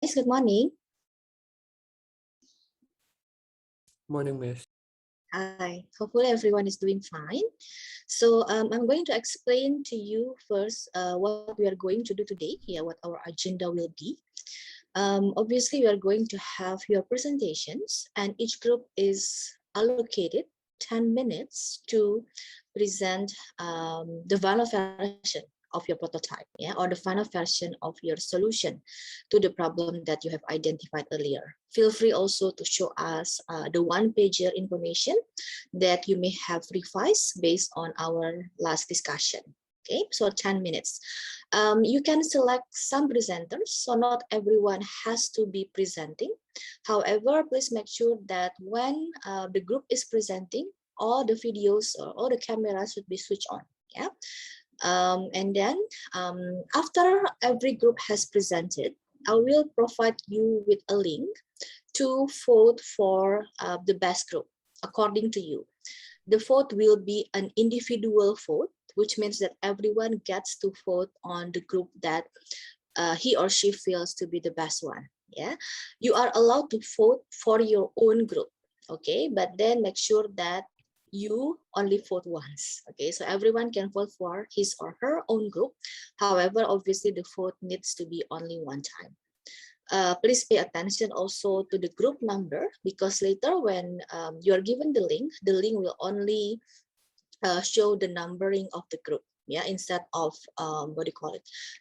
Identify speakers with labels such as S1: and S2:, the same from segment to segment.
S1: Guys, good morning.
S2: Morning, Miss.
S1: Hi, hopefully everyone is doing fine. So I'm going to explain to you first what we are going to do today, what our agenda will be. Obviously, we are going to have your presentations, and each group is allocated 10 minutes to present the final version of your prototype, or the final version of your solution to the problem that you have identified earlier. Feel free also to show us the one-pager information that you may have revised based on our last discussion. Okay, so 10 minutes. You can select some presenters, so not everyone has to be presenting. However, please make sure that when the group is presenting, all the videos or all the cameras should be switched on. And then after every group has presented, I will provide you with a link to vote for the best group according to you. The vote will be an individual vote, which means that everyone gets to vote on the group that he or she feels to be the best one. You are allowed to vote for your own group, okay, but then make sure that you only vote once. Okay, so everyone can vote for his or her own group. However, obviously the vote needs to be only one time. Please pay attention also to the group number, because later when you are given the link will only show the numbering of the group, instead of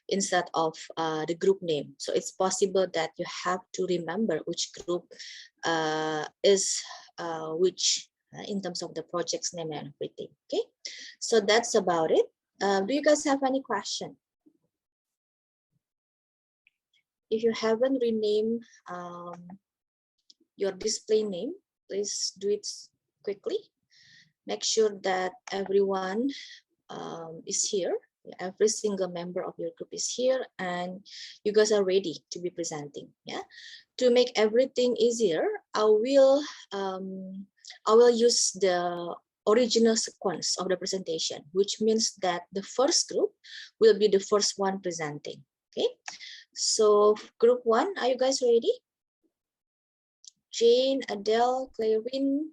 S1: instead of the group name. So it's possible that you have to remember which group is which in terms of the project's name and everything. Okay, so that's about it. Do you guys have any question? If you haven't renamed your display name, please do it quickly. Make sure that everyone is here. Every single member of your group is here, and you guys are ready to be presenting. To make everything easier, I will use the original sequence of the presentation, which means that the first group will be the first one presenting. Okay, so group one, are you guys ready? Jane, Adele, Clarin,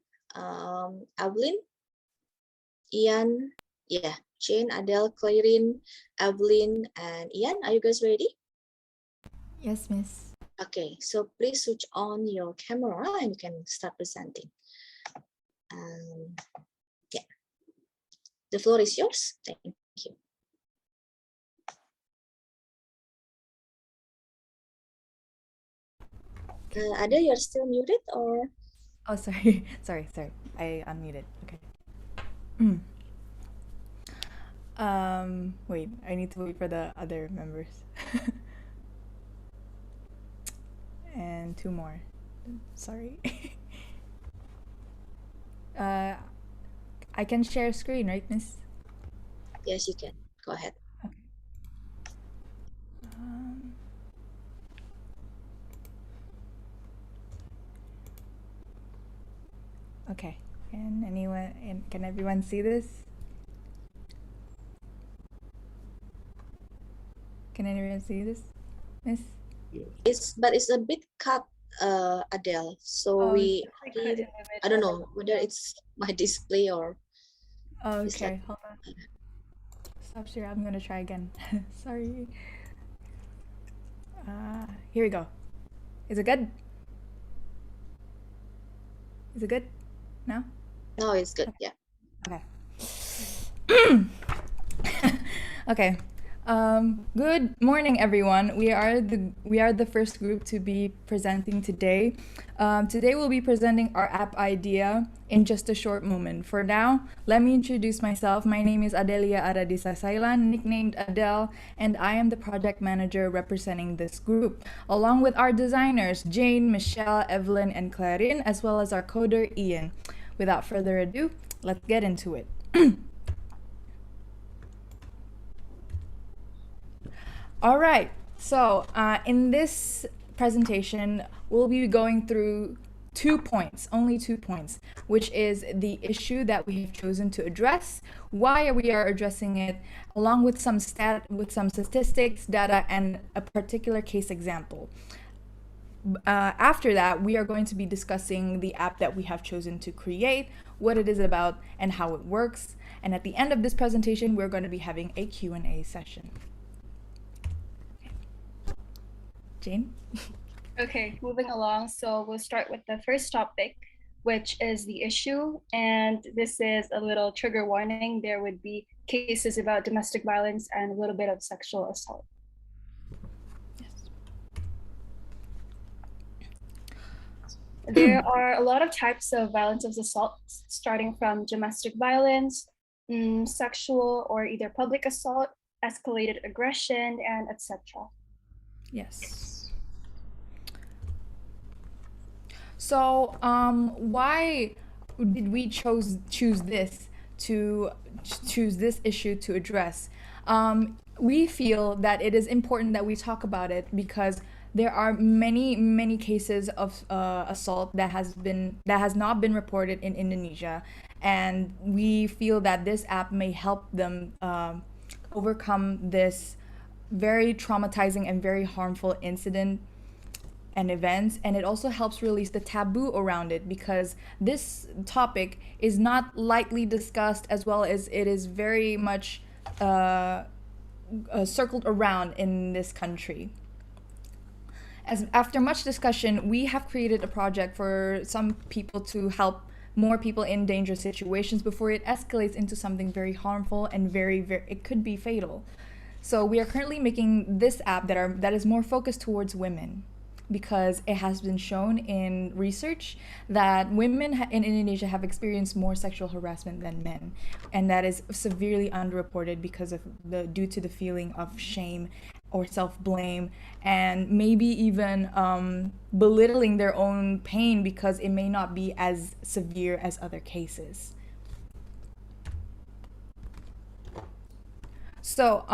S1: Evelyn, Ian, Jane, Adele, Clarin, Evelyn, and Ian, are you guys ready?
S3: Yes, Miss.
S1: Okay, so please switch on your camera and you can start presenting. The floor is yours. Thank you. Ada, you're still muted, or?
S3: Oh, sorry. sorry. I unmuted. Okay. Wait, I need to wait for the other members. And two more. Sorry. I can share screen, right, Miss?
S1: Yes, you can. Go ahead.
S3: Okay. Okay. Can everyone see this? Can anyone see this, Miss?
S1: But it's a bit cut, Adele. So I don't know whether it's my display or.
S3: Okay, hold on. Stop share. I'm gonna try again. Sorry. Here we go. Is it good? Is it good? No?
S1: No, it's good. Yeah.
S3: Okay. Okay. Good morning, everyone. We are the first group to be presenting today. Today we'll be presenting our app idea in just a short moment. For now, let me introduce myself. My name is Adelia Aradisa Sailan, nicknamed Adele, and I am the project manager representing this group, along with our designers, Jane, Michelle, Evelyn, and Clarin, as well as our coder, Ian. Without further ado, let's get into it. All right, so in this presentation, we'll be going through 2 points, only 2 points, which is the issue that we have chosen to address, why we are addressing it, along with some statistics, data, and a particular case example. After that, we are going to be discussing the app that we have chosen to create, what it is about, and how it works. And at the end of this presentation, we're going to be having a Q&A session. Jane?
S4: Okay, moving along. So we'll start with the first topic, which is the issue. And this is a little trigger warning. There would be cases about domestic violence and a little bit of sexual assault. There are a lot of types of violence of assault, starting from domestic violence, sexual or either public assault, escalated aggression, and etc.
S3: Yes. So, why did we choose this issue to address? We feel that it is important that we talk about it because there are many cases of assault that has not been reported in Indonesia, and we feel that this app may help them overcome this very traumatizing and very harmful incident and events, and it also helps release the taboo around it because this topic is not lightly discussed, as well as it is very much circled around in this country. After much discussion, we have created a project for some people to help more people in dangerous situations before it escalates into something very harmful and very it could be fatal. So we are currently making this app that is more focused towards women, because it has been shown in research that women in Indonesia have experienced more sexual harassment than men, and that is severely underreported because of due to the feeling of shame or self-blame, and maybe even belittling their own pain because it may not be as severe as other cases. So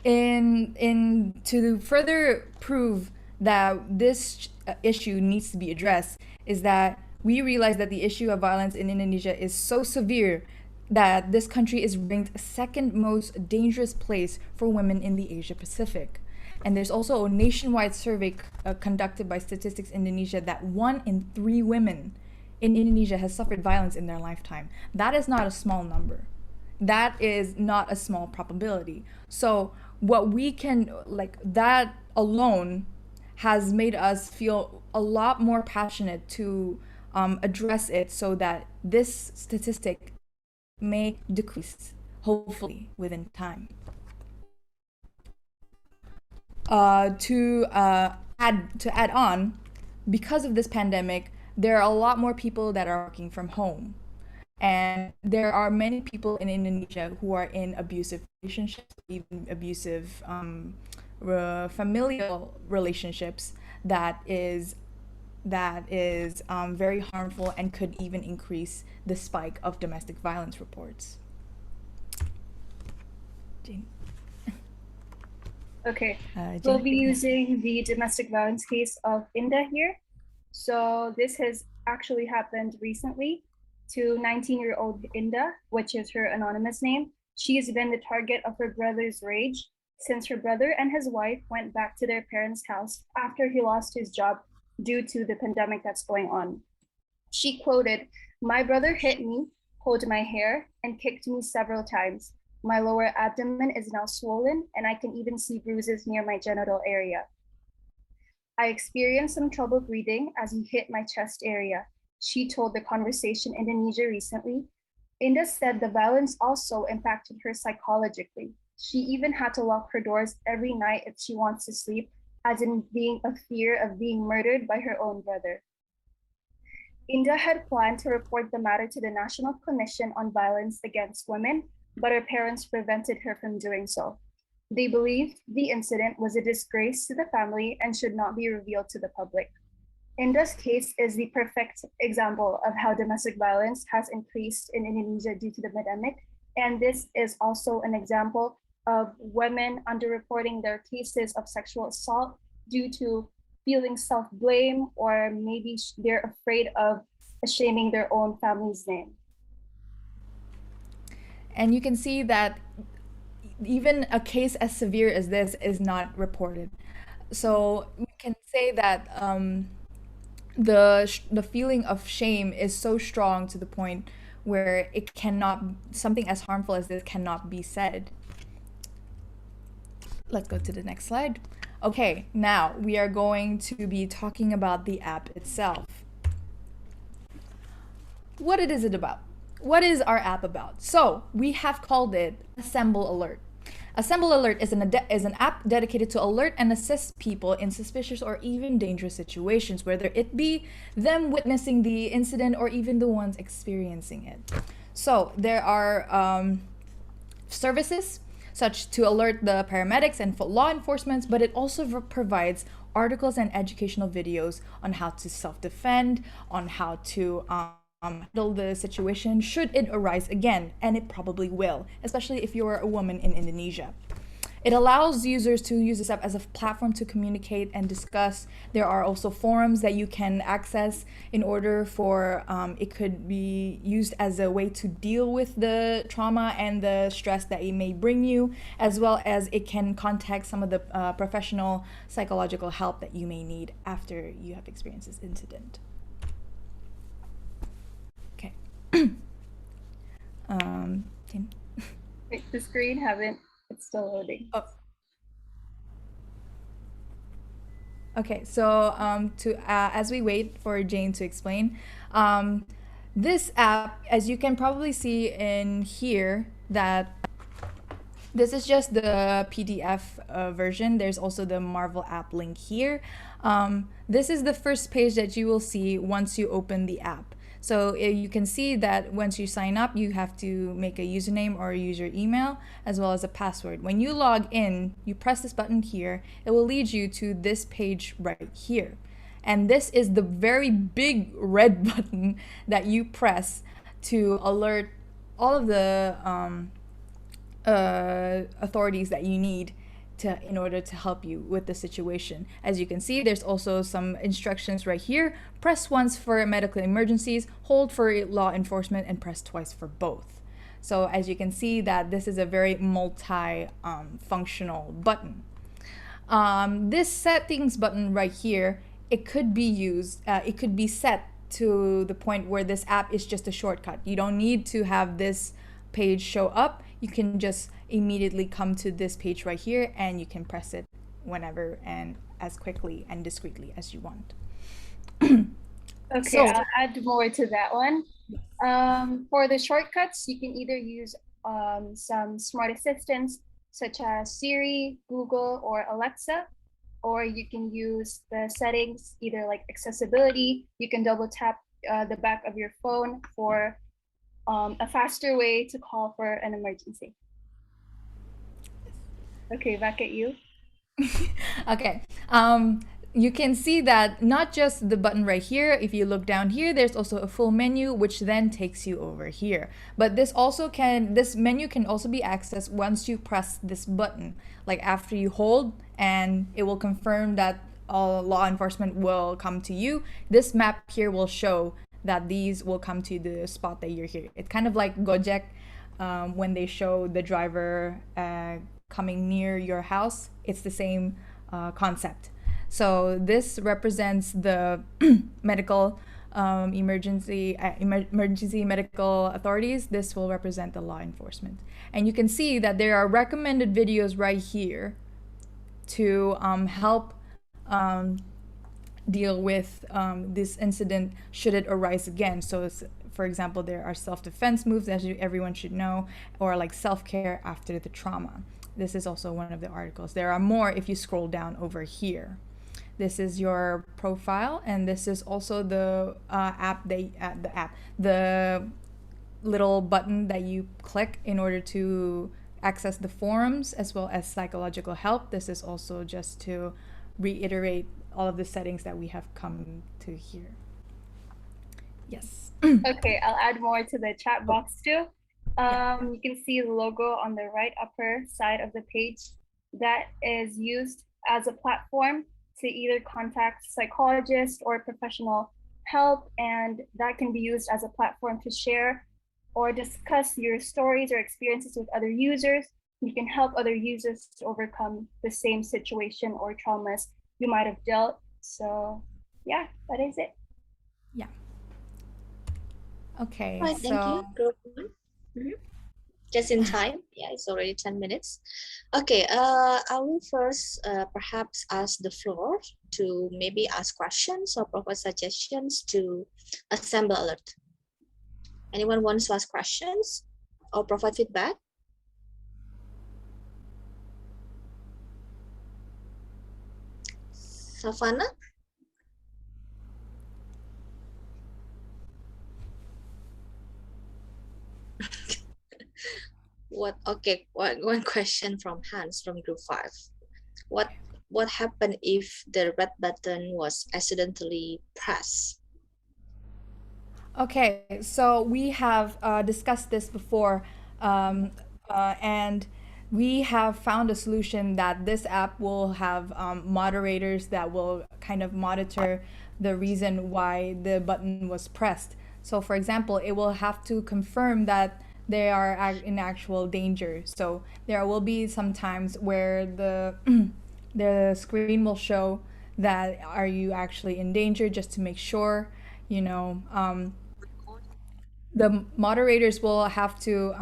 S3: to further prove that this issue needs to be addressed is that we realize that the issue of violence in Indonesia is so severe that this country is ranked second most dangerous place for women in the Asia Pacific. And there's also a nationwide survey conducted by Statistics Indonesia that 1 in 3 women in Indonesia has suffered violence in their lifetime. That is not a small number. That is not a small probability. So what we can, that alone has made us feel a lot more passionate to address it so that this statistic may decrease, hopefully, within time. To add on, because of this pandemic, there are a lot more people that are working from home. And there are many people in Indonesia who are in abusive relationships, even abusive familial relationships that is very harmful and could even increase the spike of domestic violence reports. Jane.
S4: Okay, we'll be using the domestic violence case of Inda here. So this has actually happened recently to 19-year-old Inda, which is her anonymous name. She's been the target of her brother's rage since her brother and his wife went back to their parents' house after he lost his job due to the pandemic that's going on. She quoted, "My brother hit me, pulled my hair, and kicked me several times. My lower abdomen is now swollen, and I can even see bruises near my genital area. I experienced some trouble breathing as he hit my chest area," she told The Conversation Indonesia recently. Inda said the violence also impacted her psychologically. She even had to lock her doors every night if she wants to sleep, as in being a fear of being murdered by her own brother. Inda had planned to report the matter to the National Commission on Violence Against Women, but her parents prevented her from doing so. They believed the incident was a disgrace to the family and should not be revealed to the public. Inda's case is the perfect example of how domestic violence has increased in Indonesia due to the pandemic, and this is also an example of women underreporting their cases of sexual assault due to feeling self-blame, or maybe they're afraid of shaming their own family's name.
S3: And you can see that even a case as severe as this is not reported. So we can say that the feeling of shame is so strong to the point where it cannot, something as harmful as this cannot be said. Let's go to the next slide. Okay, now we are going to be talking about the app itself. What is it about? What is our app about? So we have called it Assemble Alert. Assemble Alert is an app dedicated to alert and assist people in suspicious or even dangerous situations, whether it be them witnessing the incident or even the ones experiencing it. So there are services such to alert the paramedics and law enforcement, but it also provides articles and educational videos on how to self-defend, on how to handle the situation should it arise again, and it probably will, especially if you're a woman in Indonesia. It allows users to use this app as a platform to communicate and discuss. There are also forums that you can access in order for it could be used as a way to deal with the trauma and the stress that it may bring you, as well as it can contact some of the professional psychological help that you may need after you have experienced this incident. Okay.
S4: Wait, the screen it's still loading.
S3: Oh. Okay, so as we wait for Jane to explain, this app, as you can probably see in here, that this is just the PDF version. There's also the Marvel app link here. This is the first page that you will see once you open the app. So you can see that once you sign up, you have to make a username or use your email as well as a password. When you log in, you press this button here. It will lead you to this page right here. And this is the very big red button that you press to alert all of the authorities that you need in order to help you with the situation. As you can see, there's also some instructions right here. Press once for medical emergencies, hold for law enforcement, and press twice for both. So as you can see that this is a very multi-functional button. This settings button right here, it could be used, it could be set to the point where this app is just a shortcut. You don't need to have this page show up. You can just immediately come to this page right here and you can press it whenever and as quickly and discreetly as you want.
S4: Okay,
S3: So,
S4: I'll add more to that one. For the shortcuts, you can either use some smart assistants such as Siri, Google, or Alexa, or you can use the settings, either like accessibility. You can double tap the back of your phone for a faster way to call for an emergency. Okay, back at you.
S3: Okay. You can see that not just the button right here, if you look down here, there's also a full menu, which then takes you over here. But this menu can also be accessed once you press this button, like after you hold, and it will confirm that all law enforcement will come to you. This map here will show that these will come to the spot that you're here. It's kind of like Gojek when they show the driver coming near your house. It's the same concept. So this represents the medical emergency medical authorities. This will represent the law enforcement. And you can see that there are recommended videos right here to help deal with this incident should it arise again. So for example, there are self-defense moves that everyone should know, or like self-care after the trauma. This is also one of the articles. There are more if you scroll down over here. This is your profile, and this is also the the little button that you click in order to access the forums as well as psychological help. This is also just to reiterate all of the settings that we have come to here. Yes.
S4: Okay, I'll add more to the chat box too. You can see the logo on the right upper side of the page. That is used as a platform to either contact psychologists or professional help, and that can be used as a platform to share or discuss your stories or experiences with other users. You can help other users to overcome the same situation or traumas you might have dealt. So yeah, that is it.
S3: Okay,
S1: Right, thank you.
S3: so
S1: Group one. Mhm. Just in time. Yeah, it's already 10 minutes. Okay, I will first perhaps ask the floor to maybe ask questions or provide suggestions to assemble alert. Anyone wants to ask questions or provide feedback? Savannah? What? Okay, one question from Hans from group 5. What happened if the red button was accidentally pressed?
S3: okay, so we have discussed this before, and we have found a solution that this app will have moderators that will kind of monitor the reason why the button was pressed. So, for example, it will have to confirm that they are in actual danger. So there will be some times where the the screen will show that are you actually in danger, just to make sure, you know. The moderators will have to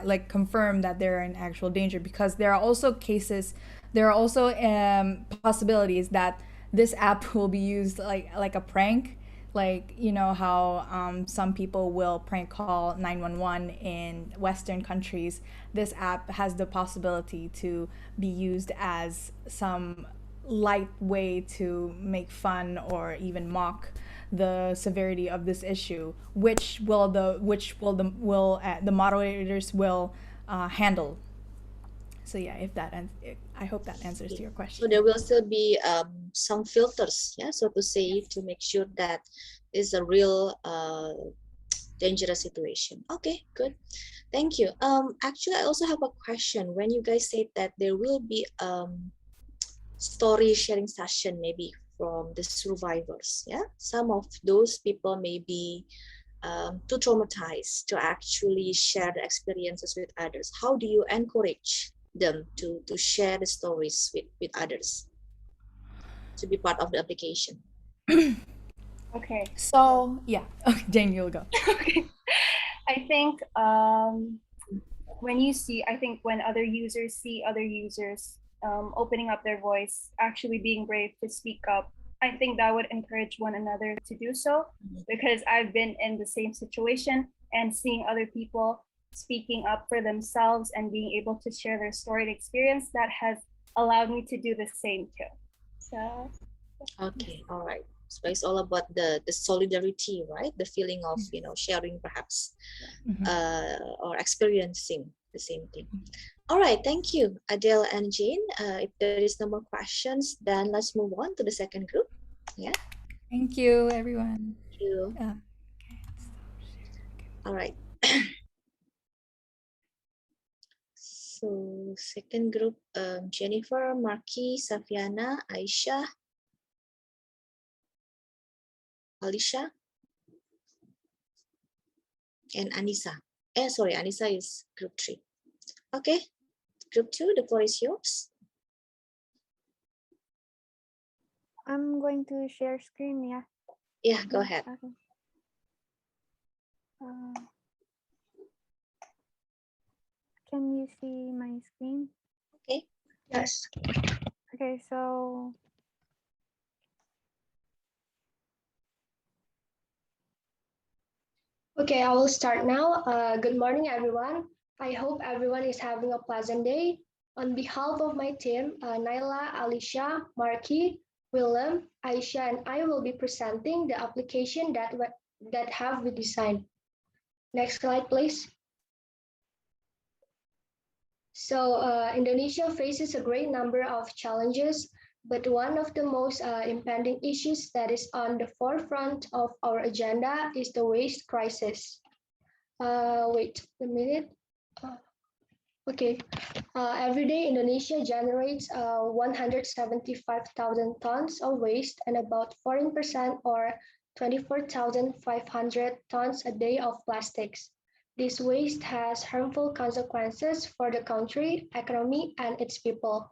S3: like confirm that they're in actual danger, because there are also cases, there are also possibilities that this app will be used like a prank, like you know how some people will prank call 911 in Western countries. This app has the possibility to be used as some light way to make fun or even mock the severity of this issue, which the moderators will handle. So yeah, if that I hope that answers to your
S1: So
S3: question.
S1: there will still be some filters, yeah, so to say, to make sure that is a real dangerous situation. Okay, good. Thank you. Actually, I also have a question. When you guys said that there will be story sharing session, maybe from the survivors, yeah, some of those people may be too traumatized to actually share the experiences with others. How do you encourage them to share the stories with others, to be part of the application?
S4: Okay.
S3: So yeah, okay, Jane, you'll go.
S4: Okay. I think I think when other users see other users opening up their voice, actually being brave to speak up, I think that would encourage one another to do so, because I've been in the same situation and seeing other people speaking up for themselves and being able to share their story and experience, that has allowed me to do the same too. So
S1: Okay, all right. So it's all about the solidarity, right? The feeling of, you know, sharing perhaps or experiencing the same thing. All right, thank you, Adele and Jane. If there is no more questions, then let's move on to the second group. Yeah,
S3: Thank you, everyone.
S1: thank you. All right. So second group, Jennifer, Marky, Safiana, Aisha, Alicia, and Anissa. Sorry, Anissa is group 3. Okay, group 2, the floor is yours.
S5: I'm going to share screen, yeah.
S1: Yeah, go ahead.
S5: Okay. Can you see my screen?
S1: Okay.
S5: Yes. Okay, so
S6: Okay, I will start now. Good morning, everyone. I hope everyone is having a pleasant day. On behalf of my team, Naila, Alicia, Marky, Willem, Aisha, and I will be presenting the application that have we designed. Next slide, please. So Indonesia faces a great number of challenges, but one of the most impending issues that is on the forefront of our agenda is the waste crisis. Wait a minute. Okay. Every day, Indonesia generates 175,000 tons of waste and about 14% or 24,500 tons a day of plastics. This waste has harmful consequences for the country, economy, and its people.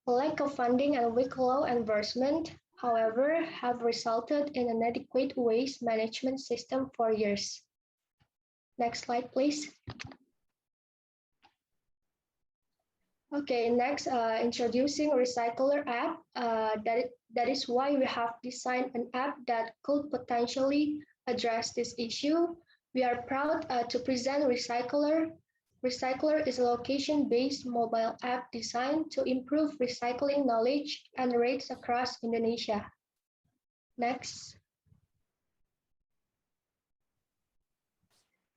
S6: Lack of funding and weak law enforcement, however, have resulted in an inadequate waste management system for years. Next slide, please. Okay, next, introducing Recycler app. That is why we have designed an app that could potentially address this issue. We are proud to present Recycler. Recycler is a location-based mobile app designed to improve recycling knowledge and rates across Indonesia. Next.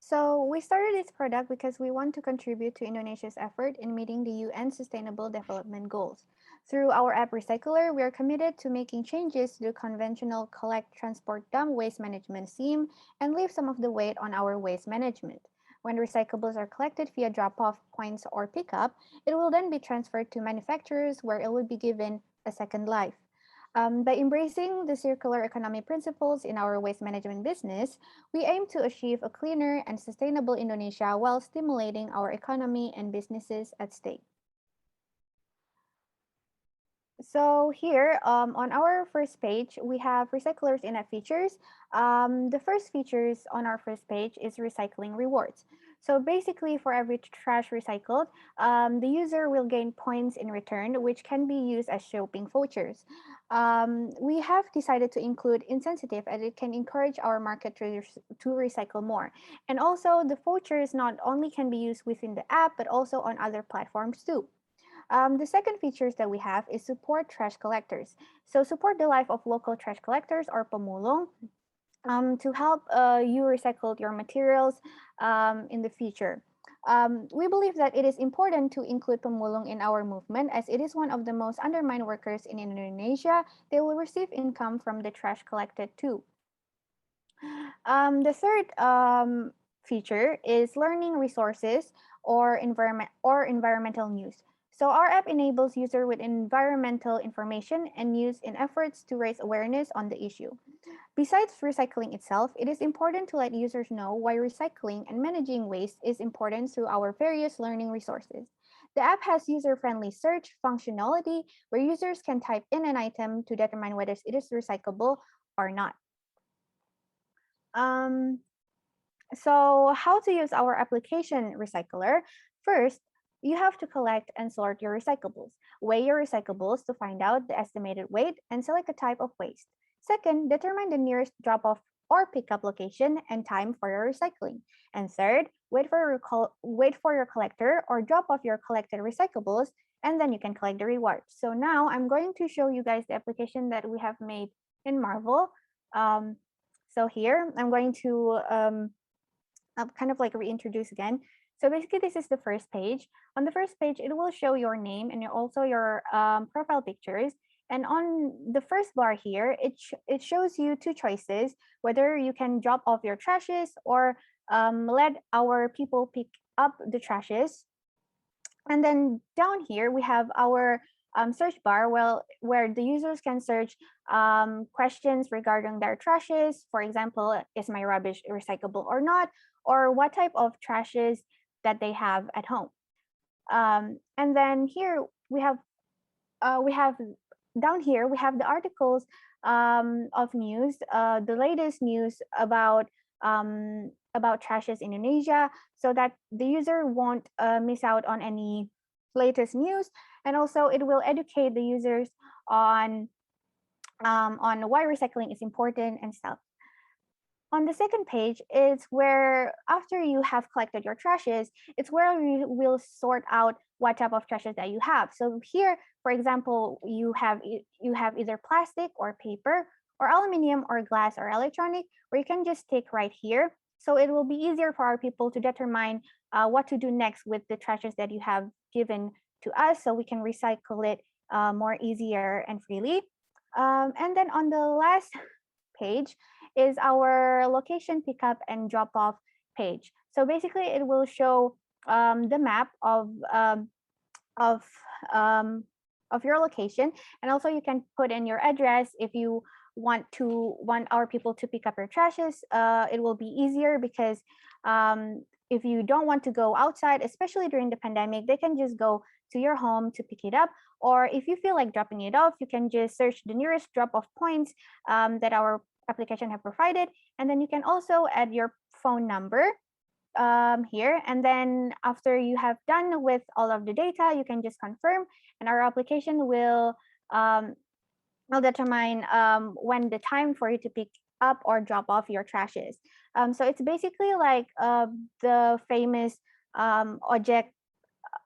S5: So we started this product because we want to contribute to Indonesia's effort in meeting the UN Sustainable Development Goals. Through our app Recycler, we are committed to making changes to the conventional collect, transport, dump waste management scheme and leave some of the weight on our waste management. When recyclables are collected via drop-off points or pickup, it will then be transferred to manufacturers where it will be given a second life. By embracing the circular economy principles in our waste management business, we aim to achieve a cleaner and sustainable Indonesia while stimulating our economy and businesses at stake. So here on our first page, we have recyclers in-app features. The first features on our first page is recycling rewards. So basically for every trash recycled, the user will gain points in return, which can be used as shopping vouchers. We have decided to include insensitive as it can encourage our market traders to recycle more. And also the vouchers not only can be used within the app, but also on other platforms too. The second features that we have is support trash collectors. So support the life of local trash collectors or pemulung to help you recycle your materials in the future. We believe that it is important to include pemulung in our movement as it is one of the most undermined workers in Indonesia. They will receive income from the trash collected too. The third feature is learning resources or environmental news. So our app enables users with environmental information and news in efforts to raise awareness on the issue. Besides recycling itself, it is important to let users know why recycling and managing waste is important through our various learning resources. The app has user-friendly search functionality where users can type in an item to determine whether it is recyclable or not. So how to use our application Recycler? First, you have to collect and sort your recyclables. Weigh your recyclables to find out the estimated weight and select a type of waste. Second, determine the nearest drop-off or pickup location and time for your recycling. And third, wait for your collector or drop off your collected recyclables, and then you can collect the reward. So now I'm going to show you guys the application that we have made in Marvel. So here I'm going to kind of like reintroduce again. So basically, this is the first page. On the first page, it will show your name and also your profile pictures. And on the first bar here, it shows you two choices, whether you can drop off your trashes or let our people pick up the trashes. And then down here, we have our search bar where the users can search questions regarding their trashes. For example, is my rubbish recyclable or not? Or what type of trashes that they have at home. And then here we have down here we have the articles of news, the latest news about trashes in Indonesia, so that the user won't miss out on any latest news, and also it will educate the users on why recycling is important and stuff. On the second page is where, after you have collected your trashes, it's where we will sort out what type of trashes that you have. So here, for example, you have either plastic or paper or aluminum or glass or electronic, where you can just tick right here. So it will be easier for our people to determine what to do next with the trashes that you have given to us, so we can recycle it more easier and freely. And then on the last page is our location pickup and drop off page. So basically, it will show the map of your location, and also you can put in your address if you want our people to pick up your trashes. It will be easier because if you don't want to go outside, especially during the pandemic, they can just go to your home to pick it up. Or if you feel like dropping it off, you can just search the nearest drop-off points that our application have provided. And then you can also add your phone number here. And then after you have done with all of the data, you can just confirm, and our application will determine when the time for you to pick up or drop off your trash is. So it's basically like the famous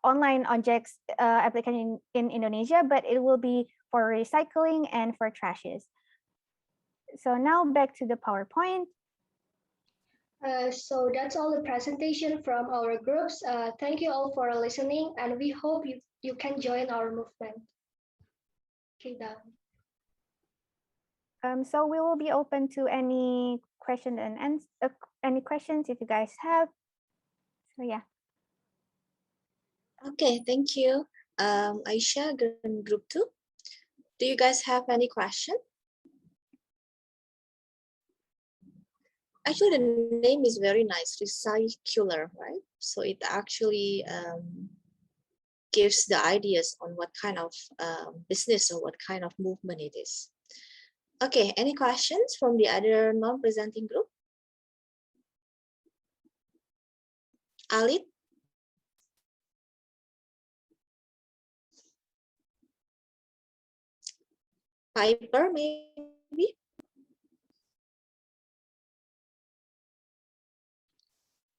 S5: online objects application in Indonesia, but it will be for recycling and for trashes. So now back to the PowerPoint.
S6: So that's all the presentation from our groups. Thank you all for listening, and we hope you can join our movement. Okay, done.
S5: So we will be open to any question and any questions if you guys have. So yeah.
S1: Okay, thank you. Aisha, group 2. Do you guys have any question? Actually, the name is very nice, recycular, right? So it actually gives the ideas on what kind of business or what kind of movement it is. Okay, any questions from the other non-presenting group? Alit? Piper, maybe?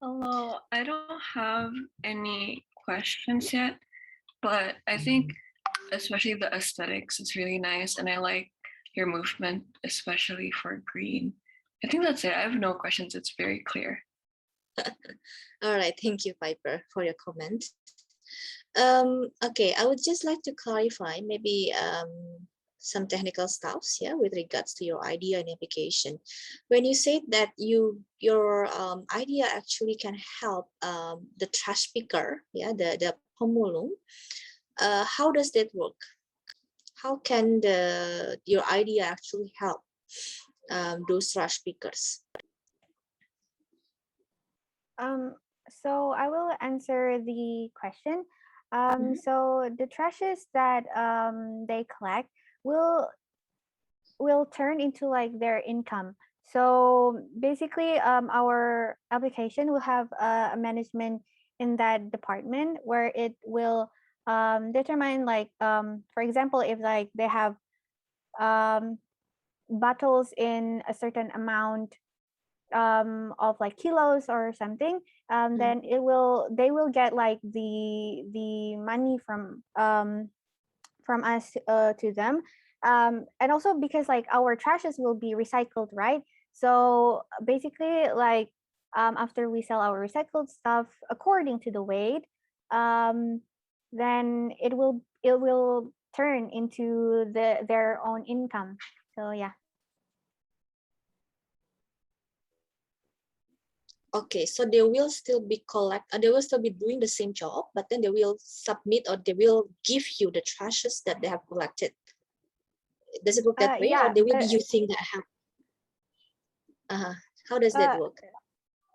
S7: Hello, I don't have any questions yet, but I think especially the aesthetics is really nice, and I like your movement, especially for green. I think that's it. I have no questions. It's very clear.
S1: All right, thank you, Piper, for your comment. Okay, I would just like to clarify maybe some technical stuffs, yeah, with regards to your idea and application. When you said that your idea actually can help the trash picker, yeah, the pemulung, how does that work? How can your idea actually help those trash pickers?
S5: So I will answer the question. So the trashes that they collect will turn into like their income. So basically, our application will have a management in that department where it will determine, like, for example, if like they have bottles in a certain amount of like kilos or something, then they will get like the money from us to them, and also because like our trashes will be recycled, right? So basically, like after we sell our recycled stuff according to the weight, then it will turn into their own income. So yeah.
S1: Okay, so they will still be they will still be doing the same job, but then they will submit or they will give you the trashes that they have collected. Does it work that way,
S5: yeah,
S1: or they will be using that help? How does that work?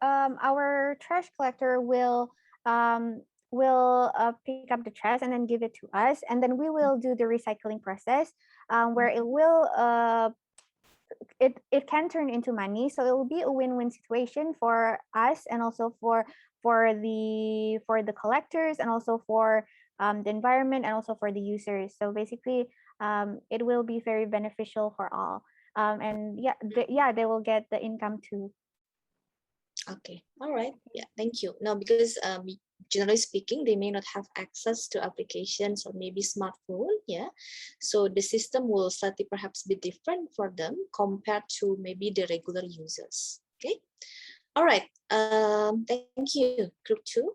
S5: Our trash collector will pick up the trash and then give it to us, and then we will do the recycling process, where it will it can turn into money, so it will be a win-win situation for us, and also for the collectors, and also for the environment, and also for the users. So basically, it will be very beneficial for all, and yeah, they will get the income too.
S1: Okay, all right, yeah, thank you. Now, because generally speaking, they may not have access to applications or maybe smartphone, yeah, so the system will slightly perhaps be different for them compared to maybe the regular users. Okay, all right, thank you, group 2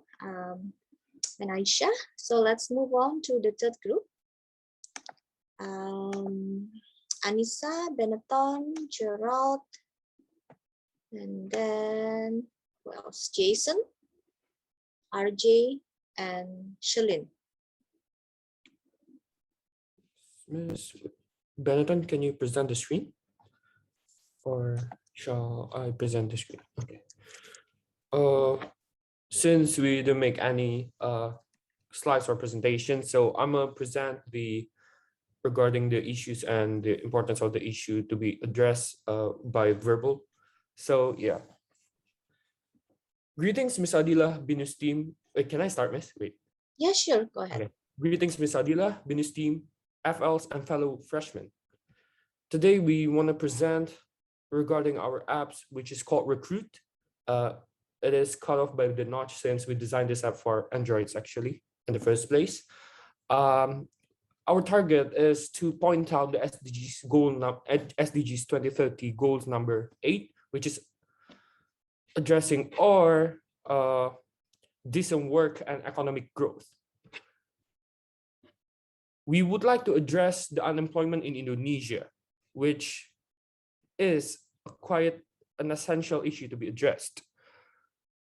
S1: and Aisha. So let's move on to the third group. Anissa, Benetton, Gerald, and then who else? Jason, RJ, and Shalin.
S2: Miss Benetton, can you present the screen? Or shall I present the screen? Okay. since we didn't make any slides or presentation, so I'm gonna present regarding the issues and the importance of the issue to be addressed by verbal. So yeah. Greetings, Miss Adila, BINUS team. Wait, can I start, Miss? Wait.
S1: Yeah, sure. Go ahead.
S2: Okay. Greetings, Miss Adila, BINUS team, FLs, and fellow freshmen. Today, we want to present regarding our apps, which is called Recruit. It is cut off by the notch since we designed this app for Androids, actually, in the first place. Our target is to point out the SDGs 2030 goals number 8, which is addressing our decent work and economic growth. We would like to address the unemployment in Indonesia, which is quite an essential issue to be addressed.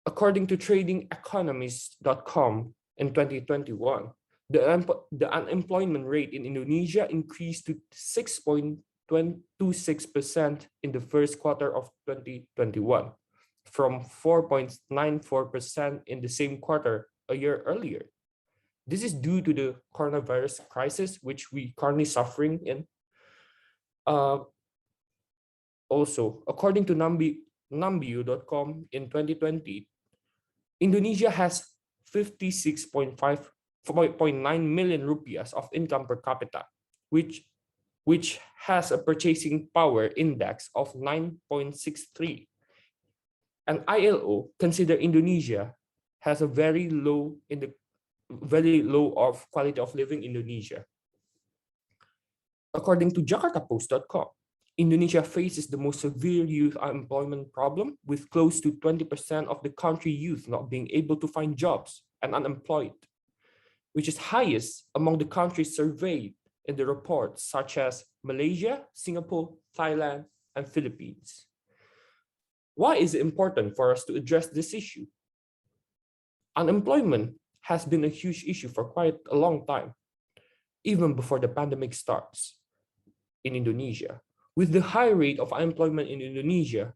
S2: According to tradingeconomist.com in 2021, the unemployment rate in Indonesia increased to 6.26% in the first quarter of 2021, from 4.94% in the same quarter a year earlier. This is due to the coronavirus crisis, which we currently suffering in. Also, according to Numbeo.com in 2020, Indonesia has 56.9 million rupiahs of income per capita, which has a purchasing power index of 9.63. And ILO consider Indonesia has a very low of quality of living in Indonesia. According to JakartaPost.com, Indonesia faces the most severe youth unemployment problem, with close to 20% of the country youth not being able to find jobs and unemployed, which is highest among the countries surveyed in the report, such as Malaysia, Singapore, Thailand, and Philippines. Why is it important for us to address this issue? Unemployment has been a huge issue for quite a long time, even before the pandemic starts in Indonesia. With the high rate of unemployment in Indonesia,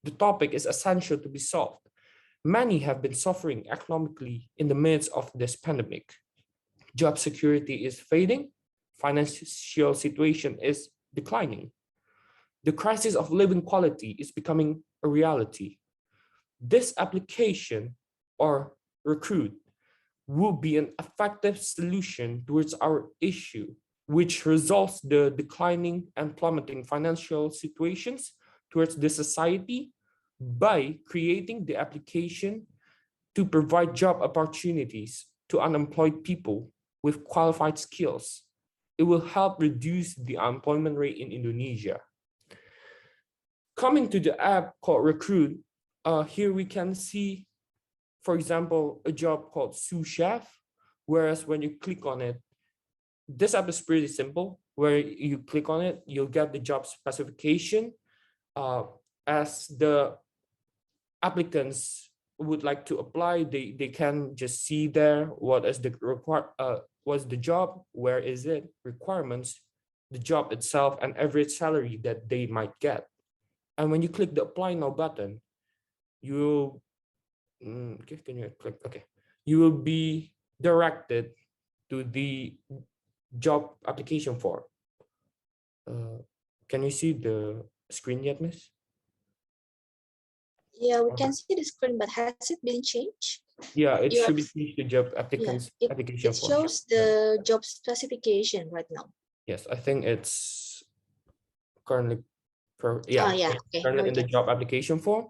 S2: the topic is essential to be solved. Many have been suffering economically in the midst of this pandemic. Job security is fading, financial situation is declining. The crisis of living quality is becoming a reality. This application or Recruit will be an effective solution towards our issue, which resolves the declining and plummeting financial situations towards the society by creating the application to provide job opportunities to unemployed people with qualified skills. It will help reduce the unemployment rate in Indonesia. Coming to the app called Recruit, here we can see, for example, a job called sous chef, whereas when you click on it, this app is pretty simple. Where you click on it, you'll get the job specification. As the applicants would like to apply, they can just see there what is the what's the job, where is it, requirements, the job itself, and average salary that they might get. And when you click the apply now button, you can you click? Okay, you will be directed to the job application form. Can you see the screen yet, Miss?
S1: Yeah, we can see the screen, but has it been changed?
S2: Yeah, it should be changed to job applicants application
S1: it
S2: form.
S1: shows the job specification right now.
S2: Yes, I think it's currently currently in the job application form.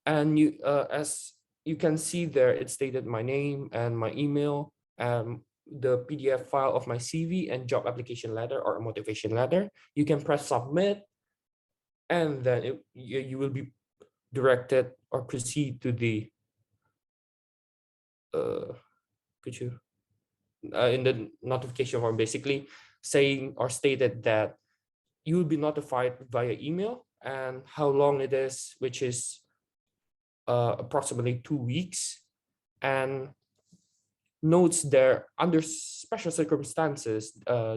S2: And you, as you can see there, it stated my name and my email, the PDF file of my CV and job application letter or motivation letter. You can press submit, and then you will be directed or proceed to the in the notification form, basically saying or stated that you will be notified via email and how long it is, which is approximately 2 weeks, and notes there under special circumstances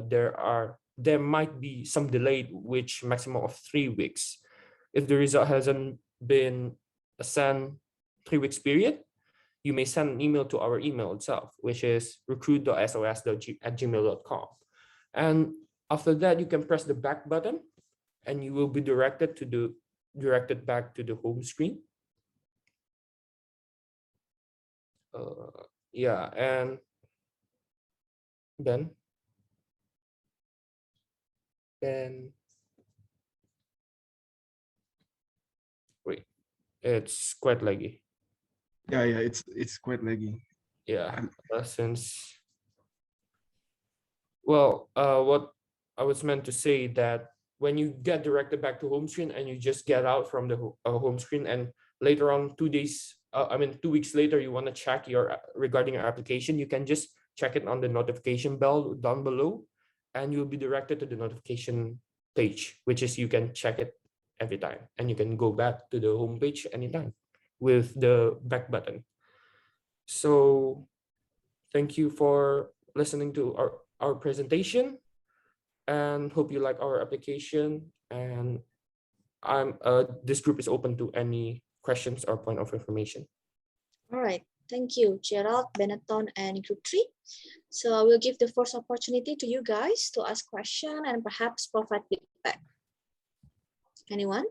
S2: there might be some delay, which maximum of 3 weeks. If the result hasn't been sent 3 weeks period, you may send an email to our email itself, which is recruit.sos@gmail.com. And after that, you can press the back button and you will be directed back to the home screen. Yeah, and then wait, it's quite laggy.
S8: Yeah, it's quite laggy.
S2: Yeah, since what I was meant to say that when you get directed back to home screen and you just get out from the home screen, and later on 2 weeks later, you want to check regarding your application, you can just check it on the notification bell down below, and you'll be directed to the notification page, which is you can check it every time, and you can go back to the home page anytime with the back button. So thank you for listening to our presentation, and hope you like our application. And this group is open to any questions or point of information.
S1: All right. Thank you, Gerald, Benetton, and Group 3. So I will give the first opportunity to you guys to ask questions and perhaps provide feedback. Anyone?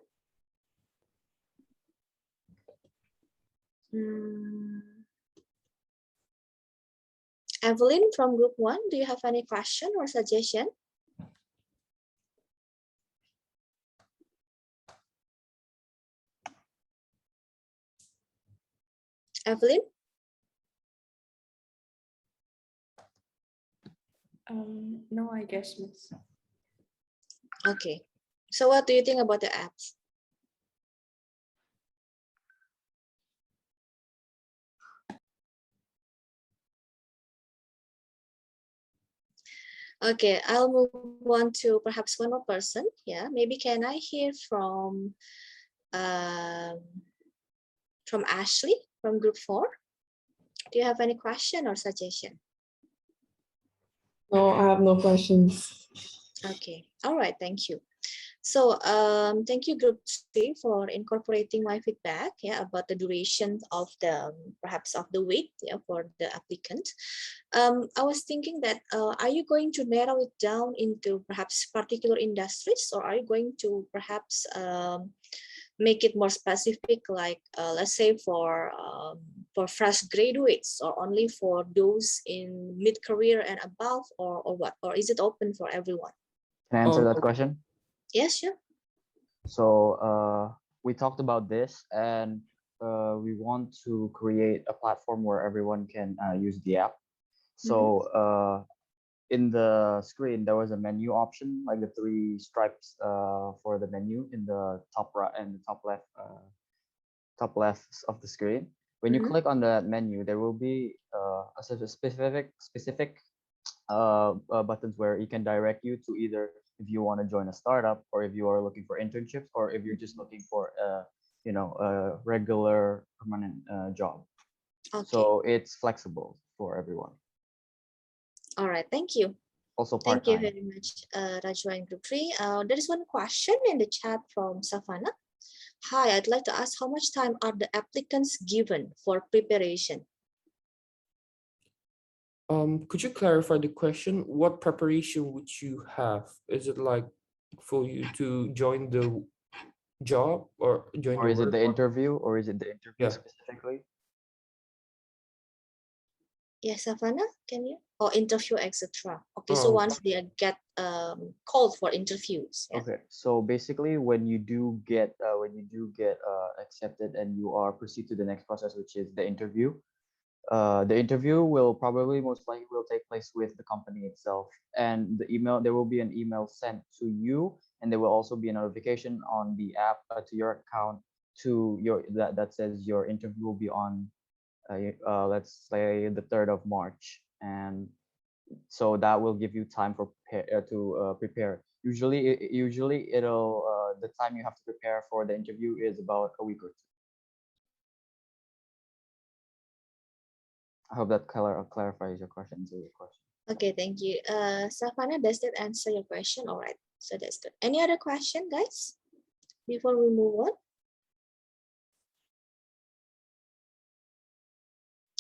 S1: Evelyn from Group 1, do you have any question or suggestion? Evelyn?
S9: No, I guess, Miss.
S1: Okay. So what do you think about the apps? Okay, I'll move on to perhaps one more person. Yeah, maybe can I hear from Ashley from Group 4? Do you have any question or suggestion?
S9: No, I have no questions.
S1: Okay, all right, thank you. So thank you, Group 3, for incorporating my feedback, yeah, about the duration of perhaps of the wait, yeah, for the applicant. I was thinking that are you going to narrow it down into perhaps particular industries, or are you going to perhaps make it more specific, like let's say for fresh graduates, or only for those in mid-career and above, or what? Or is it open for everyone?
S10: Can I answer that question?
S1: Yes, sure.
S10: So we talked about this, and we want to create a platform where everyone can use the app. So in the screen, there was a menu option, like the 3 stripes for the menu in the top right and the top left of the screen. When you click on that menu, there will be a sort of specific buttons where you can direct you to either if you want to join a startup, or if you are looking for internships, or if you're just looking for a regular permanent job.
S1: Okay.
S10: So it's flexible for everyone.
S1: All right, thank you.
S10: Also
S1: Thank you
S10: part-time.
S1: very much, Raju and Group 3. There is one question in the chat from Savannah. Hi, I'd like to ask how much time are the applicants given for preparation?
S2: Could you clarify the question? What preparation would you have? Is it like for you to join the job, or join
S10: Or
S2: the
S10: is it
S2: work?
S10: the interview, or is it the interview
S2: Yeah.
S10: specifically?
S1: Yes, Savannah, can you? Or interview, etc. Okay, so once they get called for interviews. Yeah?
S10: Okay, so basically, when you do get accepted and you are proceed to the next process, which is the interview. The interview will probably most likely will take place with the company itself, and there will be an email sent to you, and there will also be a notification on the app to your account that says your interview will be on let's say the 3rd of March, and so that will give you time to prepare. Usually it'll the time you have to prepare for the interview is about a week or 2. I hope that clarifies your question.
S1: Okay, thank you. Savannah, does that answer your question? All right, so that's good. Any other question, guys, before we move on?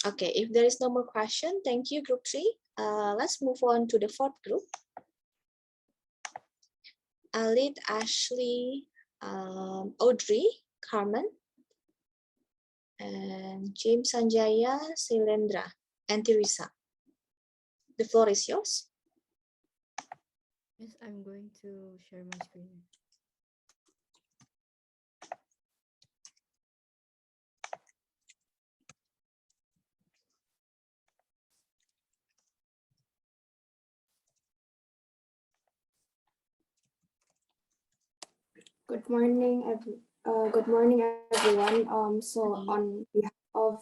S1: Okay, if there is no more question, thank you, group 3. Let's move on to the fourth group. Alit, Ashley, Audrey, Carmen, and James Sanjaya, Silendra, and Teresa. The floor is yours.
S9: Yes, I'm going to share my screen. Good morning, everyone. So on behalf of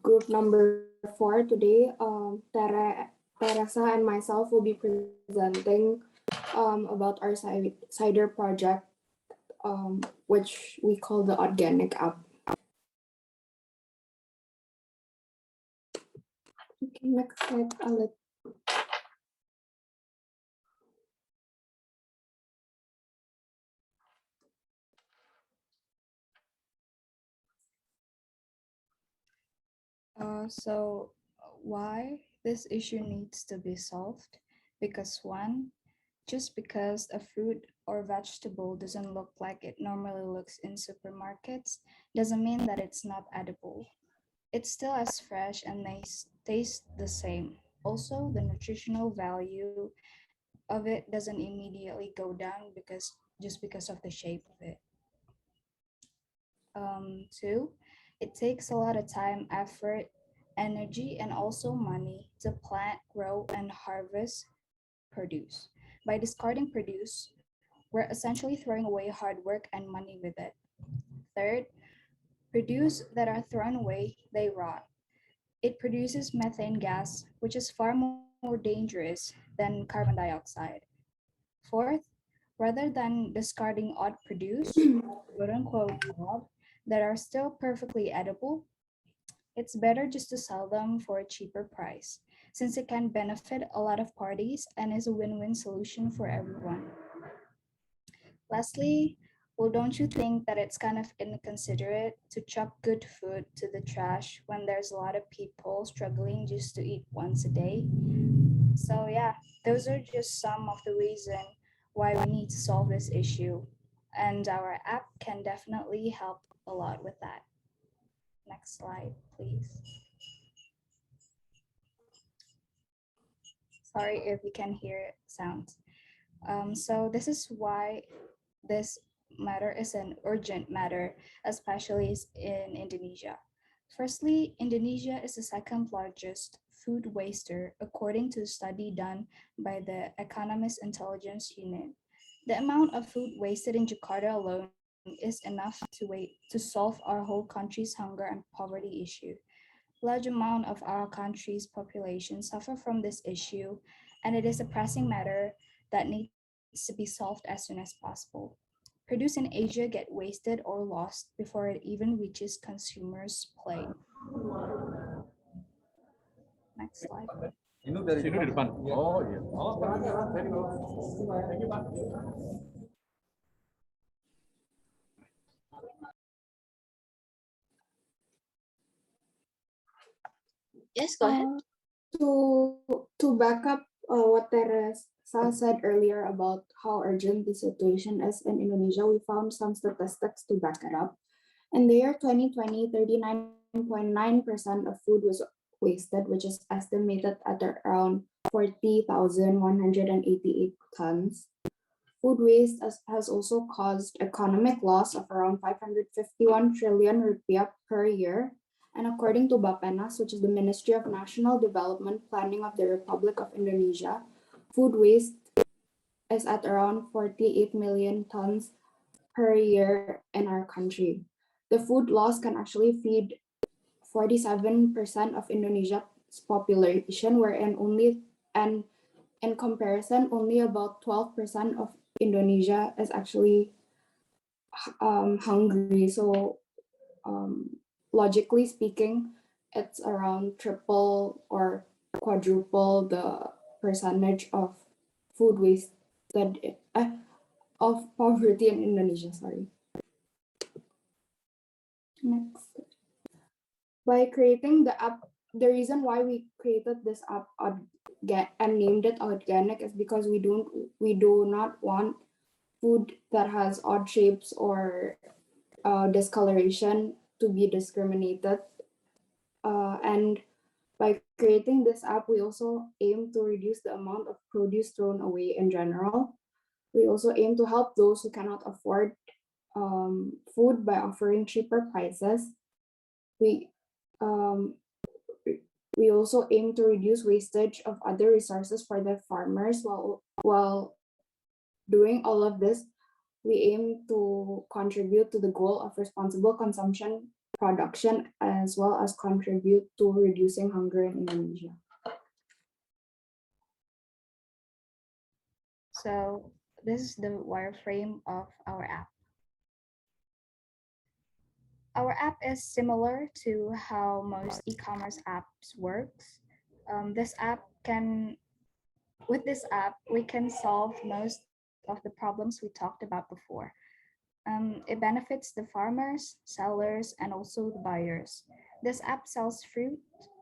S9: group number 4 today, Teresa and myself will be presenting about our cider project, which we call the organic app. Okay, next slide, Alit.
S3: So why this issue needs to be solved? Because one, just because a fruit or vegetable doesn't look like it normally looks in supermarkets doesn't mean that it's not edible. It's still as fresh and tastes the same. Also, the nutritional value of it doesn't immediately go down because of the shape of it. Two, it takes a lot of time, effort, energy, and also money to plant, grow, and harvest produce. By discarding produce, we're essentially throwing away hard work and money with it. Third, produce that are thrown away, they rot. It produces methane gas, which is far more dangerous than carbon dioxide. Fourth, rather than discarding odd produce, quote unquote odd, that are still perfectly edible, it's better just to sell them for a cheaper price, since it can benefit a lot of parties and is a win-win solution for everyone. Lastly, well, don't you think that it's kind of inconsiderate to chuck good food to the trash when there's a lot of people struggling just to eat once a day? So yeah, those are just some of the reason why we need to solve this issue. And our app can definitely help a lot with that. Next slide, please. Sorry if you can hear sounds. So this is why this matter is an urgent matter, especially in Indonesia. Firstly, Indonesia is the second largest food waster according to a study done by the Economist Intelligence Unit. The amount of food wasted in Jakarta alone is enough to solve our whole country's hunger and poverty issue. Large amount of our country's population suffer from this issue, and it is a pressing matter that needs to be solved as soon as possible. Produce in Asia get wasted or lost before it even reaches consumers' plate. Next slide.
S11: Ini dari depan. Oh iya. Oh,
S1: Yes, go ahead.
S9: To back up what Teresa said earlier about how urgent the situation is in Indonesia, we found some statistics to back it up. In the year 2020, 39.9% of food was wasted, which is estimated at around 40,188 tons. Food waste has also caused economic loss of around 551 trillion rupiah per year. And according to Bappenas, which is the Ministry of National Development Planning of the Republic of Indonesia, food waste is at around 48 million tons per year in our country. The food loss can actually feed 47% of Indonesia's population, wherein and in comparison, only about 12% of Indonesia is actually hungry. So logically speaking, it's around triple or quadruple the percentage of food waste that of poverty in Indonesia. Sorry. Next. By creating the app the reason why we created this app and named it organic is because we do not want food that has odd shapes or discoloration to be discriminated. And by creating this app, we also aim to reduce the amount of produce thrown away in general. We also aim to help those who cannot afford food by offering cheaper prices. We um, we also aim to reduce wastage of other resources for the farmers. While doing all of this, we aim to contribute to the goal of responsible consumption production, as well as contribute to reducing hunger in Indonesia.
S5: So this is the wireframe of our app. Our app is similar to how most e-commerce apps works. This app can, with this app, we can solve most of the problems we talked about before. It benefits the farmers, sellers, and also the buyers. This app sells fruit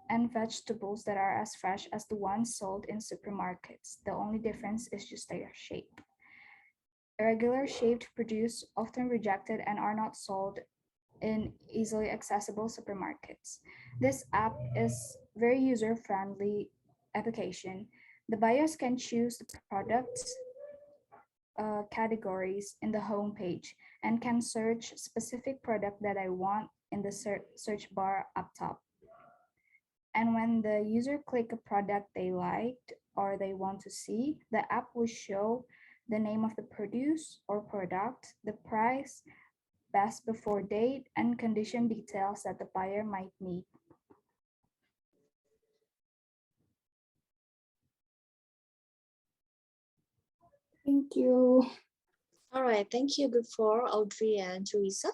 S5: and vegetables that are as fresh as the ones sold in supermarkets. The only difference is just their shape. Irregular shaped produce often rejected and are not sold in easily accessible supermarkets. This app is very user-friendly application. The buyers can choose the products categories in the home page and can search specific product that I want in the search bar up top. And when the user click a product they liked or they want to see, the app will show the name of the produce or product, the price, best before date, and condition details that the buyer might need.
S9: Thank you.
S1: All right, thank you, Before Audrey and Teresa.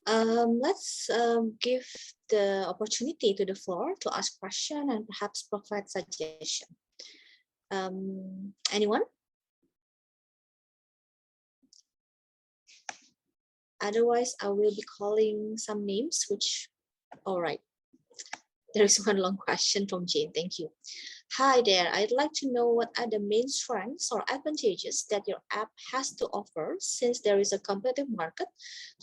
S1: Let's give the opportunity to the floor to ask question and perhaps provide suggestion. Anyone? Otherwise, I will be calling some names, which, all right. There is one long question from Jane, thank you. Hi there, I'd like to know what are the main strengths or advantages that your app has to offer since there is a competitive market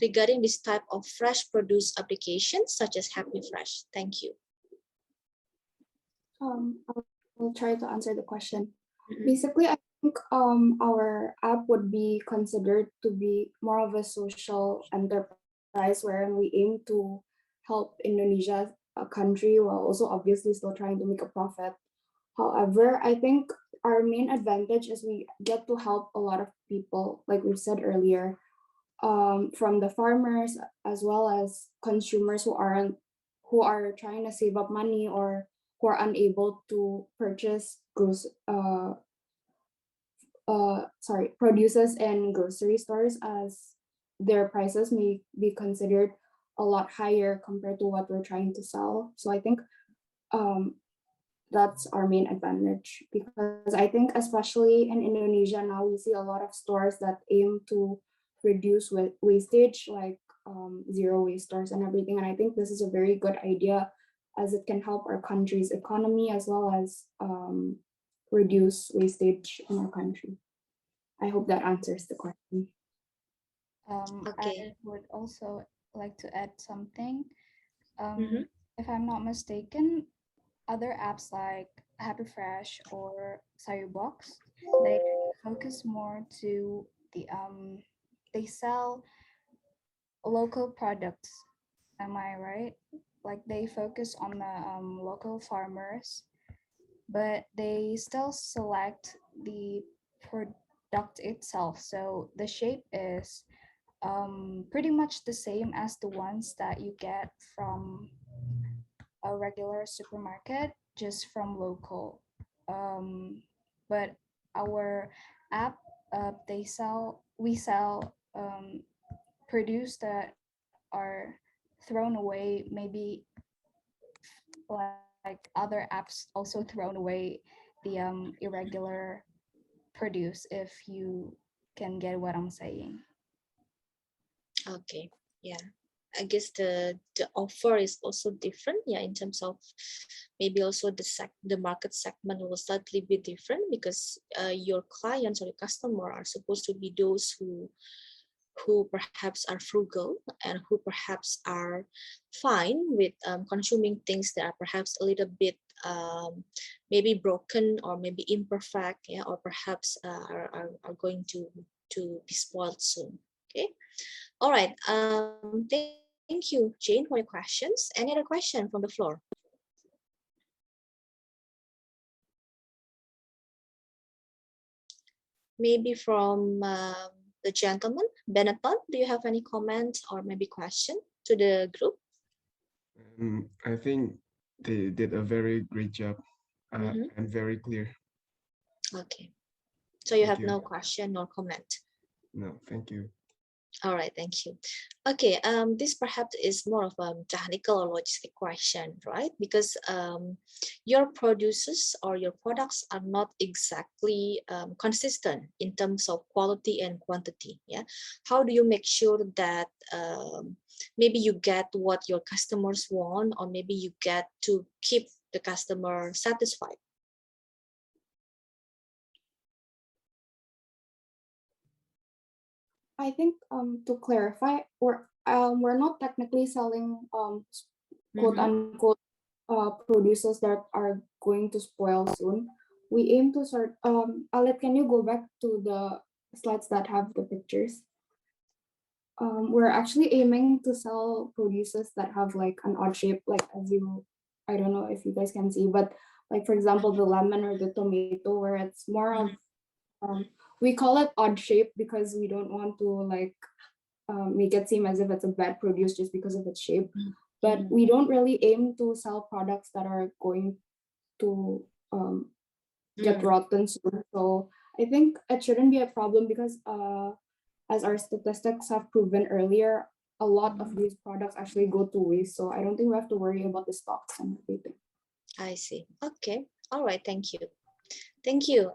S1: regarding this type of fresh produce applications such as Happy Fresh. Thank you.
S9: I'll try to answer the question. Basically, I think our app would be considered to be more of a social enterprise wherein we aim to help Indonesia, a country, while also obviously still trying to make a profit. However, I think our main advantage is we get to help a lot of people, like we said earlier, from the farmers as well as consumers who are trying to save up money or who are unable to purchase produces in grocery stores, as their prices may be considered a lot higher compared to what we're trying to sell. So I think that's our main advantage, because I think especially in Indonesia now we see a lot of stores that aim to reduce wastage, like zero waste stores and everything. And I think this is a very good idea, as it can help our country's economy as well as reduce wastage in our country. I hope that answers the question.
S5: I would also like to add something. If I'm not mistaken, other apps like Happy Fresh or Sayurbox, they focus more to the they sell local products. Am I right? Like they focus on the local farmers, but they still select the product itself. So the shape is pretty much the same as the ones that you get from a regular supermarket, just from local. But our app, we sell produce that are thrown away, maybe like other apps also thrown away the irregular produce, if you can get what I'm saying.
S1: Okay, yeah. I guess the offer is also different, yeah, in terms of maybe also the market segment will slightly be different, because your clients or your customer are supposed to be those who perhaps are frugal and who perhaps are fine with consuming things that are perhaps a little bit maybe broken or maybe imperfect, yeah, or perhaps are going to be spoiled soon. Okay. All right. Thank you, Jane, for your questions. Any other question from the floor? Maybe from the gentleman, Benetton, do you have any comment or maybe question to the group?
S8: I think they did a very great job
S1: Mhm.
S8: and very clear.
S1: Okay. So you
S8: Thank
S1: have
S8: you.
S1: no question nor comment.
S8: No, thank you.
S1: All right, thank you. Okay, this perhaps is more of a technical or logistic question, right? Because your producers or your products are not exactly consistent in terms of quality and quantity. Yeah, how do you make sure that maybe you get what your customers want, or maybe you get to keep the customer satisfied?
S9: I think to clarify, we're not technically selling quote unquote producers that are going to spoil soon. We aim to sort Alet, can you go back to the slides that have the pictures? We're actually aiming to sell producers that have like an odd shape, like as you, I don't know if you guys can see, but like for example the lemon or the tomato, where it's more of we call it odd shape because we don't want to like make it seem as if it's a bad produce just because of its shape. But we don't really aim to sell products that are going to get rotten soon. So I think it shouldn't be a problem because as our statistics have proven earlier, a lot of these products actually go to waste. So I don't think we have to worry about the stocks and everything.
S1: I see. Okay. All right. Thank you. Thank you,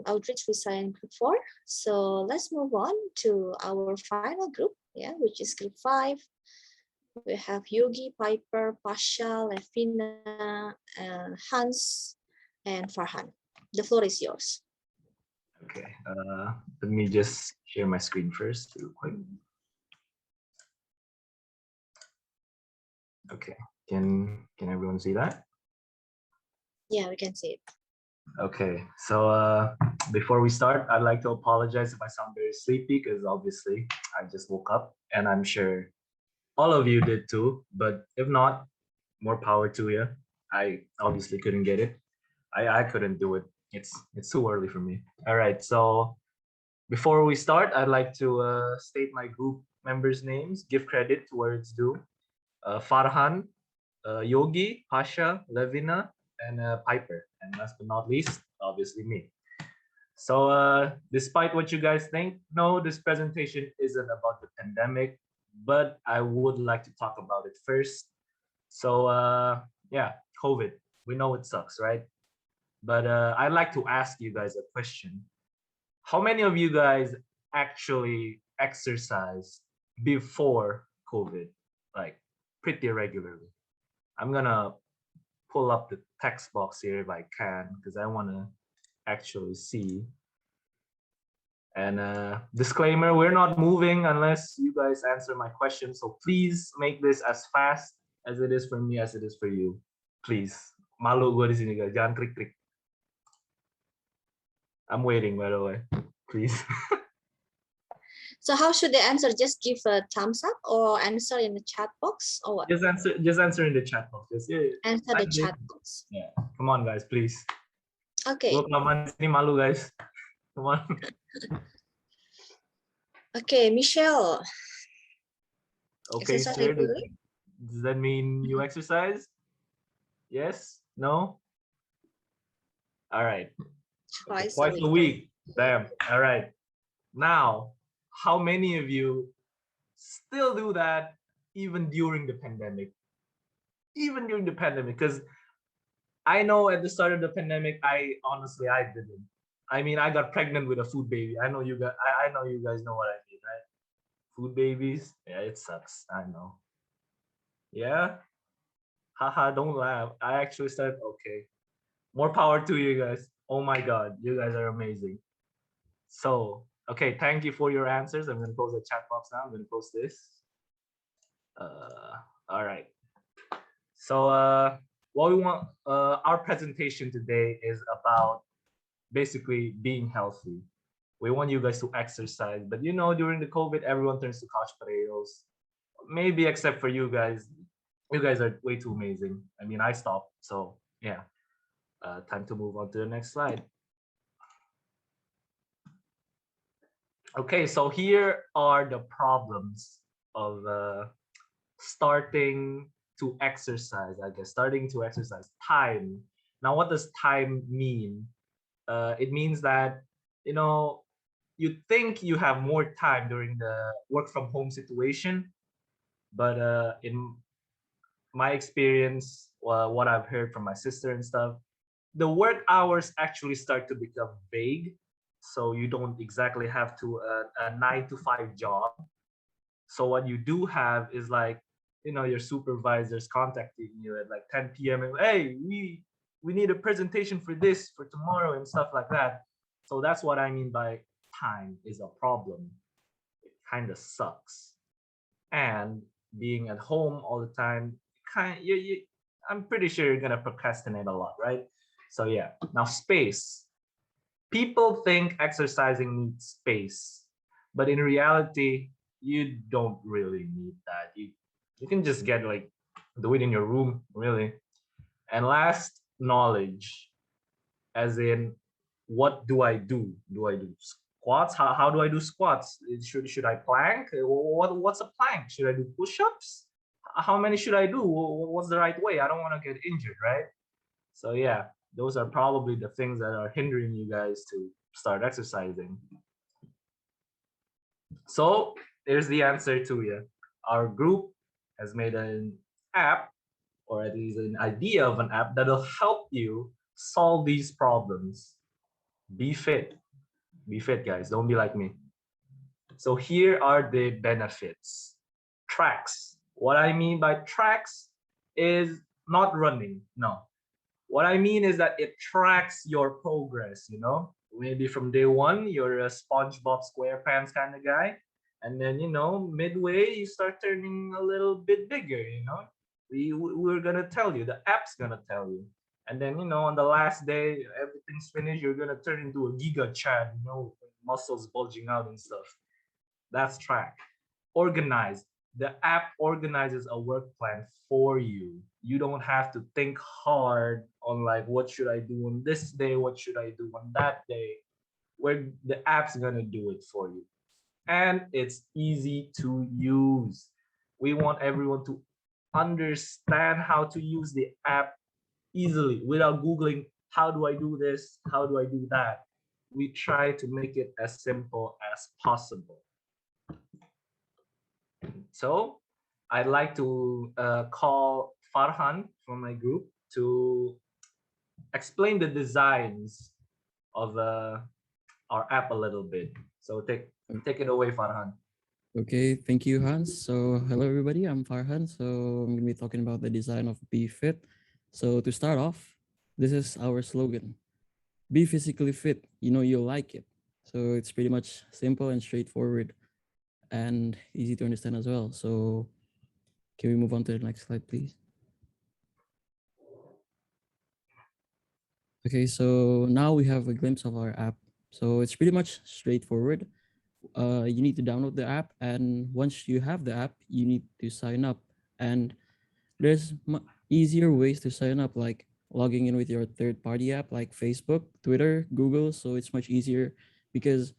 S1: Outreach Resign Group 4. So let's move on to our final group, yeah, which is Group 5. We have Yogi, Piper, Pasha, Levina, Hans, and Farhan. The floor is yours.
S12: Okay, let me just share my screen first real quick. Okay, can everyone see that?
S1: Yeah, we can see it.
S12: Okay, so before we start, I'd like to apologize if I sound very sleepy because obviously I just woke up and I'm sure all of you did too, but if not, more power to you. I obviously couldn't get it. I couldn't do it. It's too early for me. All right, so before we start, I'd like to state my group members' names, give credit to where it's due. Farhan, Yogi, Pasha, Levina, and Piper. And last but not least, obviously me. So despite what you guys think, no, this presentation isn't about the pandemic, but I would like to talk about it first. So yeah, COVID, we know it sucks, right? But I'd like to ask you guys a question. How many of you guys actually exercise before COVID, like pretty regularly? I'm gonna pull up the text box here if I can, because I want to actually see. And disclaimer, we're not moving unless you guys answer my question. So please make this as fast as it is for me as it is for you. Please. Malu gue di sini guys, jangan krik-krik. I'm waiting, by the way. Please.
S1: So how should they answer? Just give a thumbs up or answer in the chat box or what?
S12: Just answer in the chat box.
S1: Answer the chat box.
S12: Yeah. Come on, guys, please.
S1: Okay.
S12: Gue kelamaan sini malu, guys. Come on.
S1: Okay, Michelle.
S12: Okay,
S1: Exercise
S12: sir.
S1: regularly?
S12: Does that mean you exercise? Yes? No? All right. Okay, twice a week. Damn. All right. Now, how many of you still do that even during the pandemic? Even during the pandemic, because I know at the start of the pandemic, I honestly didn't. I mean, I got pregnant with a food baby. I know you guys. I know you guys know what I mean, right? Food babies. Yeah, it sucks. I know. Yeah? Haha, don't laugh. I actually said, okay. More power to you guys. Oh my God, you guys are amazing. So, okay, thank you for your answers. I'm gonna close the chat box now. I'm gonna close this. All right. So, what we want, our presentation today is about basically being healthy. We want you guys to exercise, but you know, during the COVID, everyone turns to couch potatoes. Maybe except for you guys. You guys are way too amazing. I mean, I stopped. So yeah, time to move on to the next slide. Okay, so here are the problems of starting to exercise, I guess, starting to exercise. Time. Now, what does time mean? It means that, you know, you think you have more time during the work from home situation, but in my experience, what I've heard from my sister and stuff, the work hours actually start to become vague. So you don't exactly have to a 9 to 5 job. So what you do have is like, you know, your supervisors contacting you at like 10 p.m. and hey, we need a presentation for this for tomorrow and stuff like that. So that's what I mean by time is a problem. It kind of sucks. And being at home all the time, I'm pretty sure you're gonna procrastinate a lot, right? So yeah. Now space. People think exercising needs space, but in reality, you don't really need that. You can just get like do it in your room, really. And last, knowledge, as in what do I do? Do I do squats? How do I do squats? Should I plank? What's a plank? Should I do push-ups? How many should I do? What's the right way? I don't want to get injured, right? So yeah, those are probably the things that are hindering you guys to start exercising. So there's the answer to you. Our group has made an app, or at least an idea of an app that'll help you solve these problems. Be fit. Be fit, guys. Don't be like me. So here are the benefits. Tracks. What I mean by tracks is not running. No. What I mean is that it tracks your progress, you know? Maybe from day one, you're a SpongeBob SquarePants kind of guy. And then, you know, midway, you start turning a little bit bigger, you know? We're going to tell you, the app's going to tell you. And then, you know, on the last day, everything's finished, you're going to turn into a Giga Chad, you know, muscles bulging out and stuff. That's track. Organized. The app organizes a work plan for you. You don't have to think hard on like, what should I do on this day? What should I do on that day? Where the app's gonna do it for you. And it's easy to use. We want everyone to understand how to use the app easily without Googling, how do I do this? How do I do that? We try to make it as simple as possible. So I'd like to call Farhan from my group to explain the designs of our app a little bit. So take it away, Farhan.
S13: Okay, thank you, Hans. So hello, everybody. I'm Farhan. So I'm going to be talking about the design of Be Fit. So to start off, this is our slogan. Be physically fit. You know you'll like it. So it's pretty much simple and straightforward and easy to understand as well. So can we move on to the next slide, please? Okay, so now we have a glimpse of our app. So it's pretty much straightforward. You need to download the app, and once you have the app, you need to sign up. And there's easier ways to sign up, like logging in with your third-party app like Facebook, Twitter, Google. So it's much easier because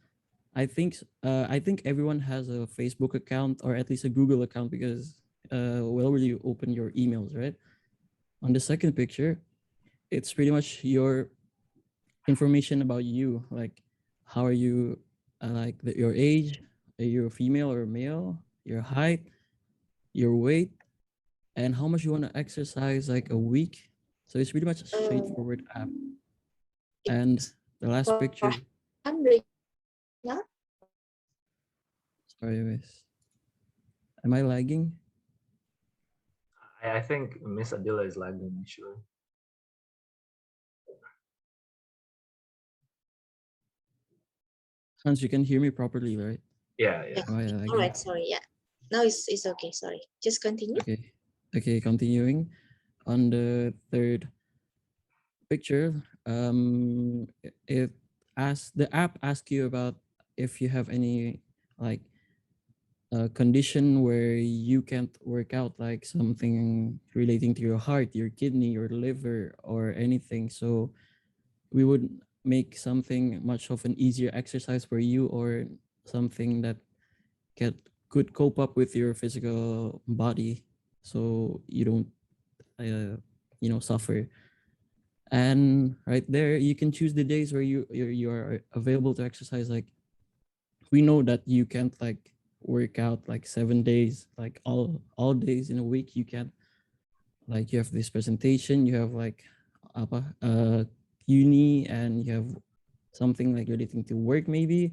S13: I think everyone has a Facebook account or at least a Google account because whenever you open your emails, right? On the second picture, it's pretty much your information about you, like how are you, your age, are you a female or male, your height, your weight, and how much you want to exercise like a week. So it's pretty much a straightforward app. And the last picture. Sorry, miss. Am I lagging?
S12: I think Miss Adila is lagging actually.
S13: Hans, you can hear me properly, right?
S12: Yeah,
S1: Yeah.
S12: yeah.
S13: Am I
S1: All
S13: lagging?
S1: right. Sorry. Yeah. Now it's okay. Sorry. Just continue.
S13: Okay. Okay, continuing on the third picture, the app asks you about if you have any like a condition where you can't work out, like something relating to your heart, your kidney, your liver, or anything. So we would make something much of an easier exercise for you, or something that can could cope up with your physical body, so you don't suffer. And right there you can choose the days where you are available to exercise. Like, we know that you can't like work out like 7 days, like all days in a week. You can't, like, you have this presentation, you have like uni, and you have something like relating to work maybe.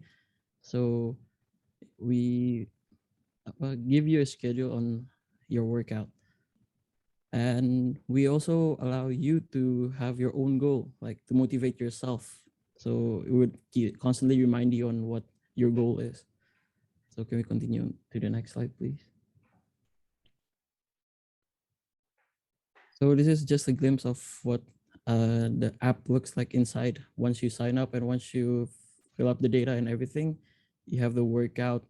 S13: So we give you a schedule on your workout, and we also allow you to have your own goal, like to motivate yourself. So it would constantly remind you on what your goal is. So can we continue to the next slide, please? So this is just a glimpse of what the app looks like inside. Once you sign up and once you fill up the data and everything, you have the workout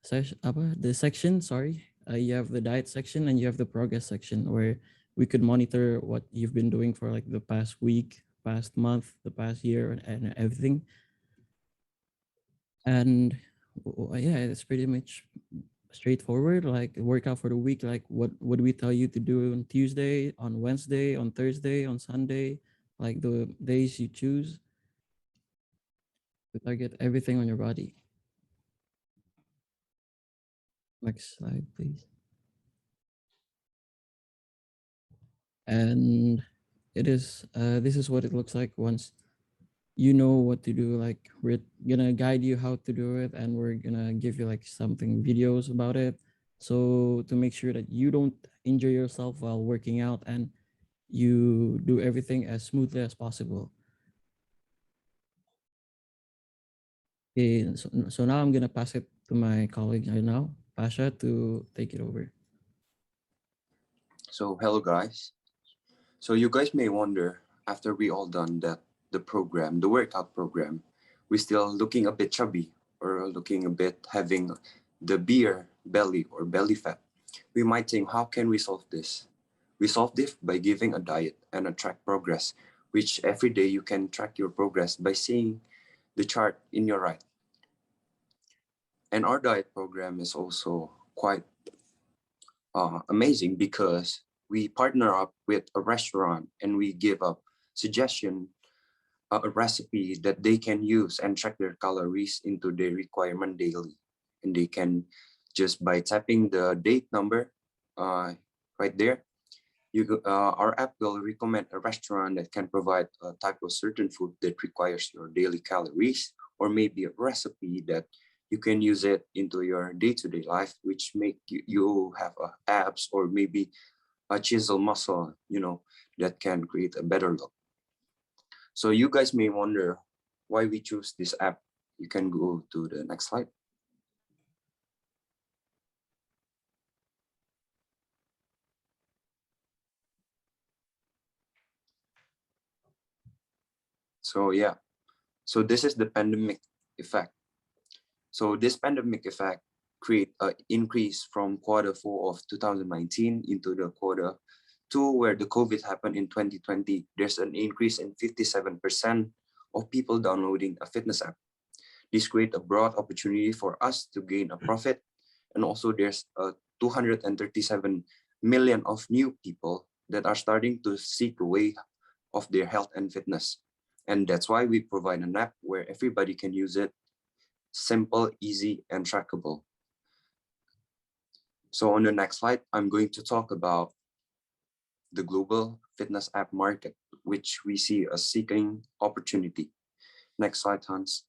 S13: session, the section, sorry. You have the diet section and you have the progress section, where we could monitor what you've been doing for like the past week, past month, the past year, and everything. And yeah, it's pretty much straightforward. Like, workout for the week, like what do we tell you to do on Tuesday, on Wednesday, on Thursday, on Sunday, like the days you choose to target everything on your body. Next slide, please. And this is what it looks like once you know what to do. Like, we're gonna guide you how to do it, and we're gonna give you like something videos about it, so to make sure that you don't injure yourself while working out, and you do everything as smoothly as possible. Okay, so now I'm gonna pass it to my colleague right now, Pasha, to take it over.
S14: So hello guys. So you guys may wonder, after we all done the program, the workout program, we still looking a bit chubby, or looking a bit having the beer belly or belly fat. We might think, how can we solve this? We solve this by giving a diet and a track progress, which every day you can track your progress by seeing the chart in your right. And our diet program is also quite amazing, because we partner up with a restaurant and we give a suggestion, a recipe that they can use and track their calories into their requirement daily. And they can, just by tapping the date number right there, our app will recommend a restaurant that can provide a type of certain food that requires your daily calories, or maybe a recipe that you can use it into your day-to-day life, which make you have abs, or maybe a chisel muscle, that can create a better look. So you guys may wonder why we choose this app. You can go to the next slide. So yeah, so this is the pandemic effect. So this pandemic effect create an increase from Q4 of 2019 into the Q2, where the COVID happened in 2020. There's an increase in 57% of people downloading a fitness app. This create a broad opportunity for us to gain a profit. And also there's 237 million of new people that are starting to seek a way of their health and fitness. And that's why we provide an app where everybody can use it. Simple, easy, and trackable. So on the next slide, I'm going to talk about the global fitness app market, which we see as seeking opportunity. Next slide, Hans.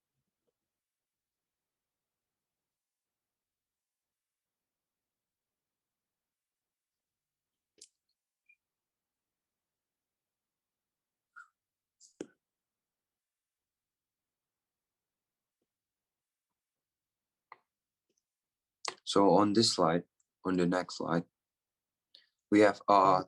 S14: So on this slide, on the next slide, we have
S13: I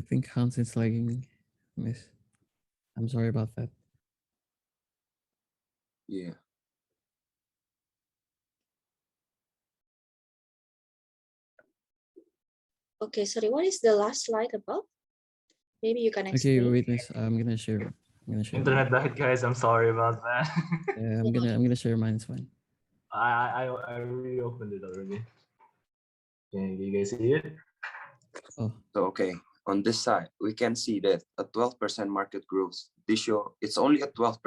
S13: think Hans is lagging, miss. I'm sorry about that.
S14: yeah.
S1: Okay, sorry, what is the last slide about? Maybe you can
S13: Okay,
S1: explain.
S13: wait, miss. I'm gonna share.
S12: Internet died, guys. I'm sorry about that.
S13: Yeah, I'm gonna share mine. It's fine.
S12: I reopened it already. Can you guys see it?
S13: Oh.
S14: So okay, on this side, we can see that a 12% market growth. This show it's only a 12%,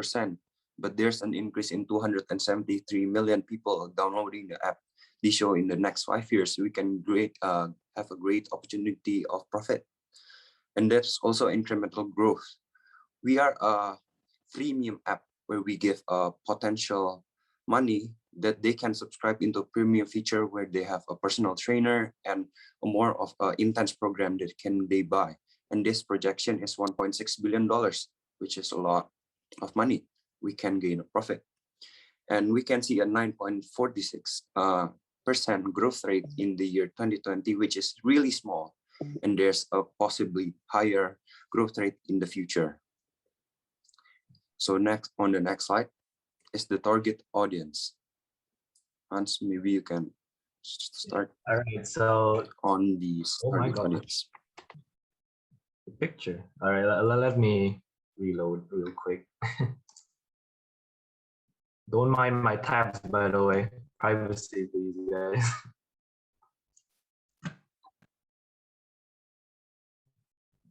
S14: but there's an increase in 273 million people downloading the app. This show in the next 5 years, we can have a great opportunity of profit. And that's also incremental growth. We are a freemium app where we give potential money that they can subscribe into premium feature where they have a personal trainer and a more of an intense program that they buy. And this projection is $1.6 billion, which is a lot of money. We can gain a profit. And we can see a 9.46% growth rate in the year 2020, which is really small. And there's a possibly higher growth rate in the future. So next, on the next slide is the target audience. Hans, maybe you can start.
S12: All right, so
S14: on the target audience.
S12: The picture. All right, let me reload real quick. Don't mind my tabs, by the way. Privacy, please, guys.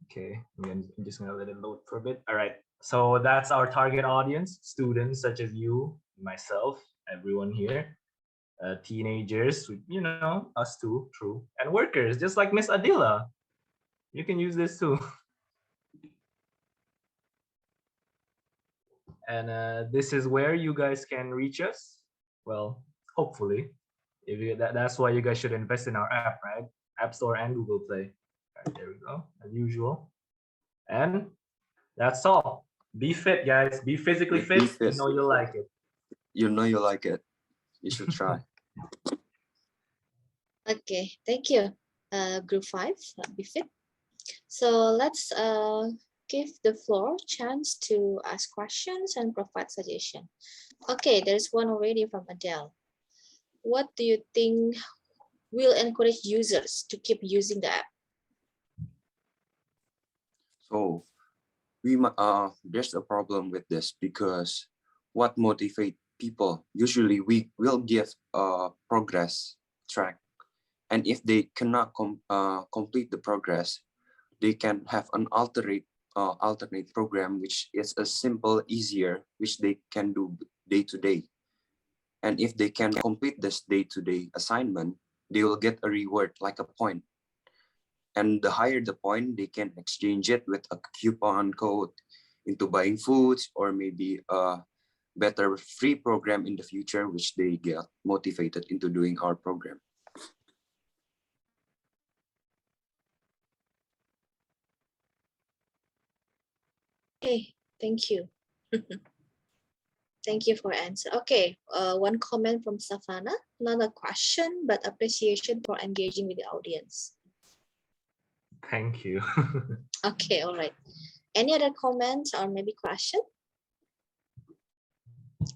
S12: Okay, I'm just gonna let it load for a bit. All right, so that's our target audience: students such as you, myself, everyone here, teenagers, you know, us too, true, and workers, just like Miss Adila. You can use this too. And this is where you guys can reach us. Well, hopefully, if you, that's why you guys should invest in our app, right? App Store and Google Play. All right, there we go, as usual. And that's all. Be fit, guys. Be physically fit. You know you like it.
S14: You know you like it. You should try.
S1: Okay, thank you. Group 5, be fit. So let's give the floor chance to ask questions and provide suggestion. Okay, there's one already from Adele. What do you think will encourage users to keep using the app?
S14: So there's a problem with this because what motivates people, usually we will give a progress track, and if they cannot complete the progress, they can have an alternate program, which is a simple, easier, which they can do day to day. And if they can complete this day-to-day assignment, they will get a reward like a point. And the higher the point, they can exchange it with a coupon code into buying foods or maybe a better free program in the future, which they get motivated into doing our program.
S1: Okay, thank you. Thank you for answer. Okay, one comment from Savannah, not a question, but appreciation for engaging with the audience.
S12: Thank you.
S1: Okay, all right. Any other comments or maybe question?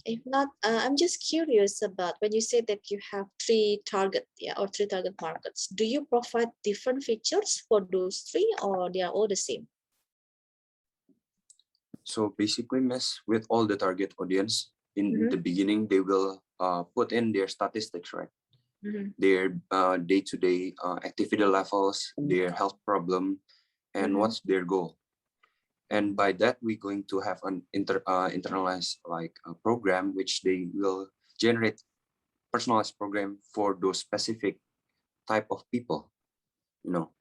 S1: If not, I'm just curious about when you say that you have three target markets. Do you provide different features for those three, or they are all the same?
S14: So basically, Miss, with all the target audience, in the beginning, they will put in their statistics, right? Their day-to-day activity levels, their health problem, and what's their goal. And by that, we're going to have an internalized like a program, which they will generate personalized program for those specific type of people. You know,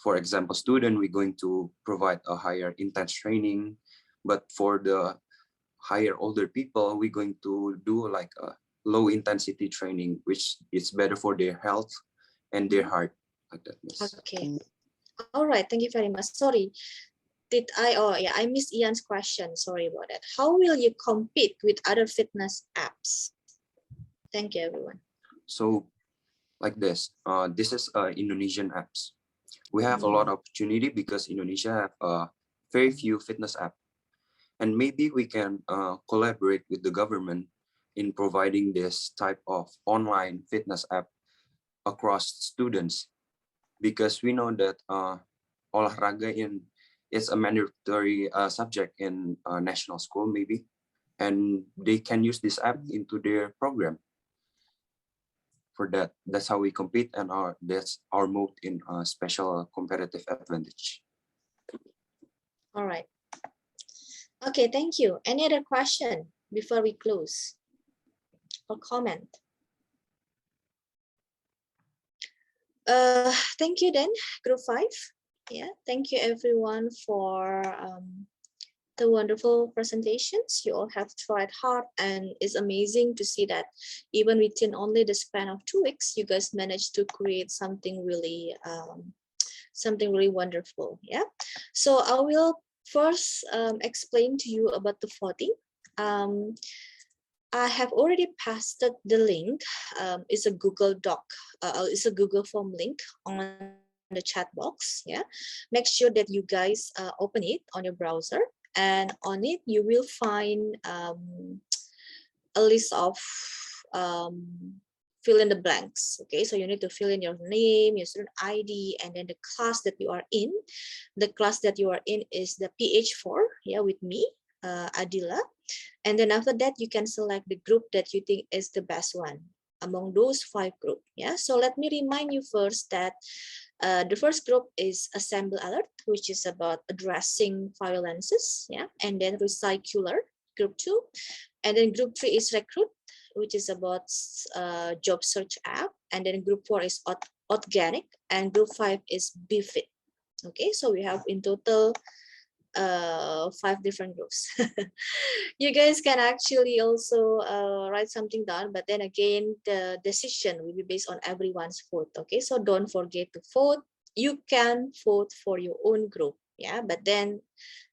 S14: for example, student, we're going to provide a higher intense training, but for the higher older people, we're going to do like a low intensity training, which is better for their health and their heart, like that.
S1: Okay. All right. Thank you very much. Sorry. Oh yeah, I missed Ian's question. Sorry about that. How will you compete with other fitness apps? Thank you, everyone.
S14: So like this, this is Indonesian apps. We have a lot of opportunity because Indonesia have very few fitness app, and maybe we can collaborate with the government in providing this type of online fitness app across students, because we know that olahraga is a mandatory subject in national school maybe, and they can use this app into their program. For that, that's how we compete, and that's our mode in special competitive advantage.
S1: All right. Okay, thank you. Any other question before we close or comment? Thank you then, group 5. Yeah, thank you everyone for the wonderful presentations. You all have tried hard, and it's amazing to see that even within only the span of 2 weeks, you guys managed to create something really wonderful. Yeah, so I will first explain to you about the voting. I have already pasted the link. It's a Google Doc. It's a Google Form link on the chat box. Yeah, make sure that you guys open it on your browser, and on it you will find a list of fill in the blanks. Okay, so you need to fill in your name, your student ID, and then the class that you are in. The class that you are in is the PH4. Yeah, with me, Adila. And then after that, you can select the group that you think is the best one among those 5 groups. Yeah, so let me remind you first that the first group is Assemble Alert, which is about addressing violences. Yeah, and then Recycler, group 2. And then group 3 is Recruit, which is about job search app. And then group 4 is Organic, and group 5 is BFit. Okay, so we have in total 5 different groups. You guys can actually also write something down, but then again, the decision will be based on everyone's vote. Okay, so don't forget to vote. You can vote for your own group. Yeah, but then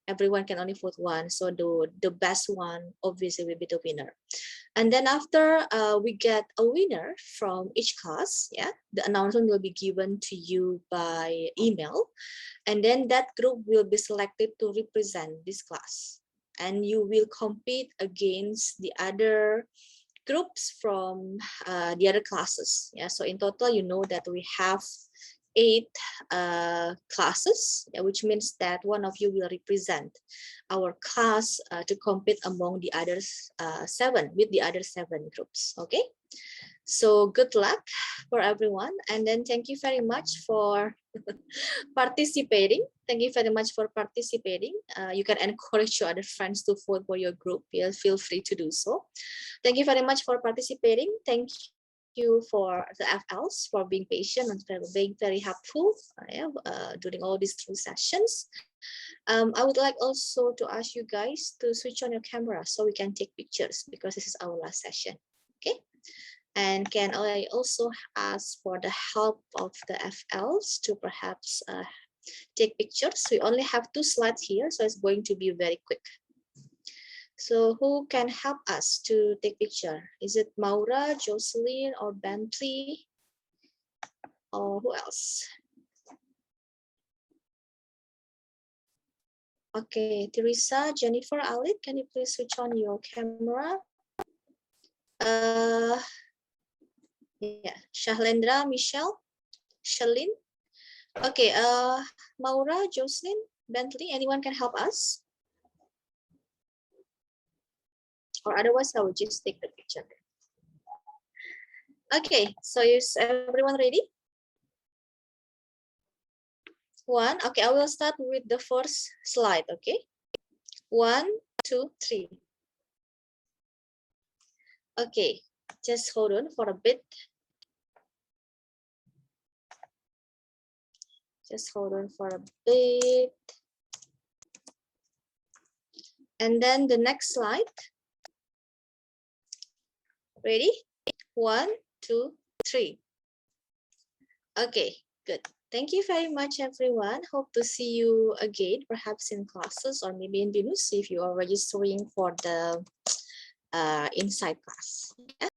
S1: everyone can only vote one, so the best one obviously will be the winner. And then after we get a winner from each class, yeah, the announcement will be given to you by email, and then that group will be selected to represent this class, and you will compete against the other groups from the other classes. Yeah, so in total, you know that we have 8 classes, which means that one of you will represent our class to compete among the others 7 with the other 7 groups. Okay, so good luck for everyone, and then thank you very much for participating. Thank you very much for participating. You can encourage your other friends to vote for your group. Yeah, feel free to do so. Thank you very much for participating. Thank you for the FLs for being patient and for being very helpful during all these 3 sessions. I would like also to ask you guys to switch on your camera so we can take pictures, because this is our last session. Okay, and can I also ask for the help of the FLs to perhaps take pictures? We only have 2 slides here, so it's going to be very quick. So who can help us to take picture? Is it Maura, Jocelyn, or Bentley? Or who else? Okay, Teresa, Jennifer, Alit, can you please switch on your camera? Yeah, Shahlendra, Michelle, Shalin. Okay, Maura, Jocelyn, Bentley, anyone can help us? Or otherwise, I will just take the picture. Okay, so is everyone ready? 1. Okay, I will start with the first slide. Okay, 1, 2, 3. Okay, just hold on for a bit. Just hold on for a bit. And then the next slide. Ready? 1, 2, 3. Okay, good. Thank you very much, everyone. Hope to see you again, perhaps in classes or maybe in BINUS if you are registering for the inside class. Yeah.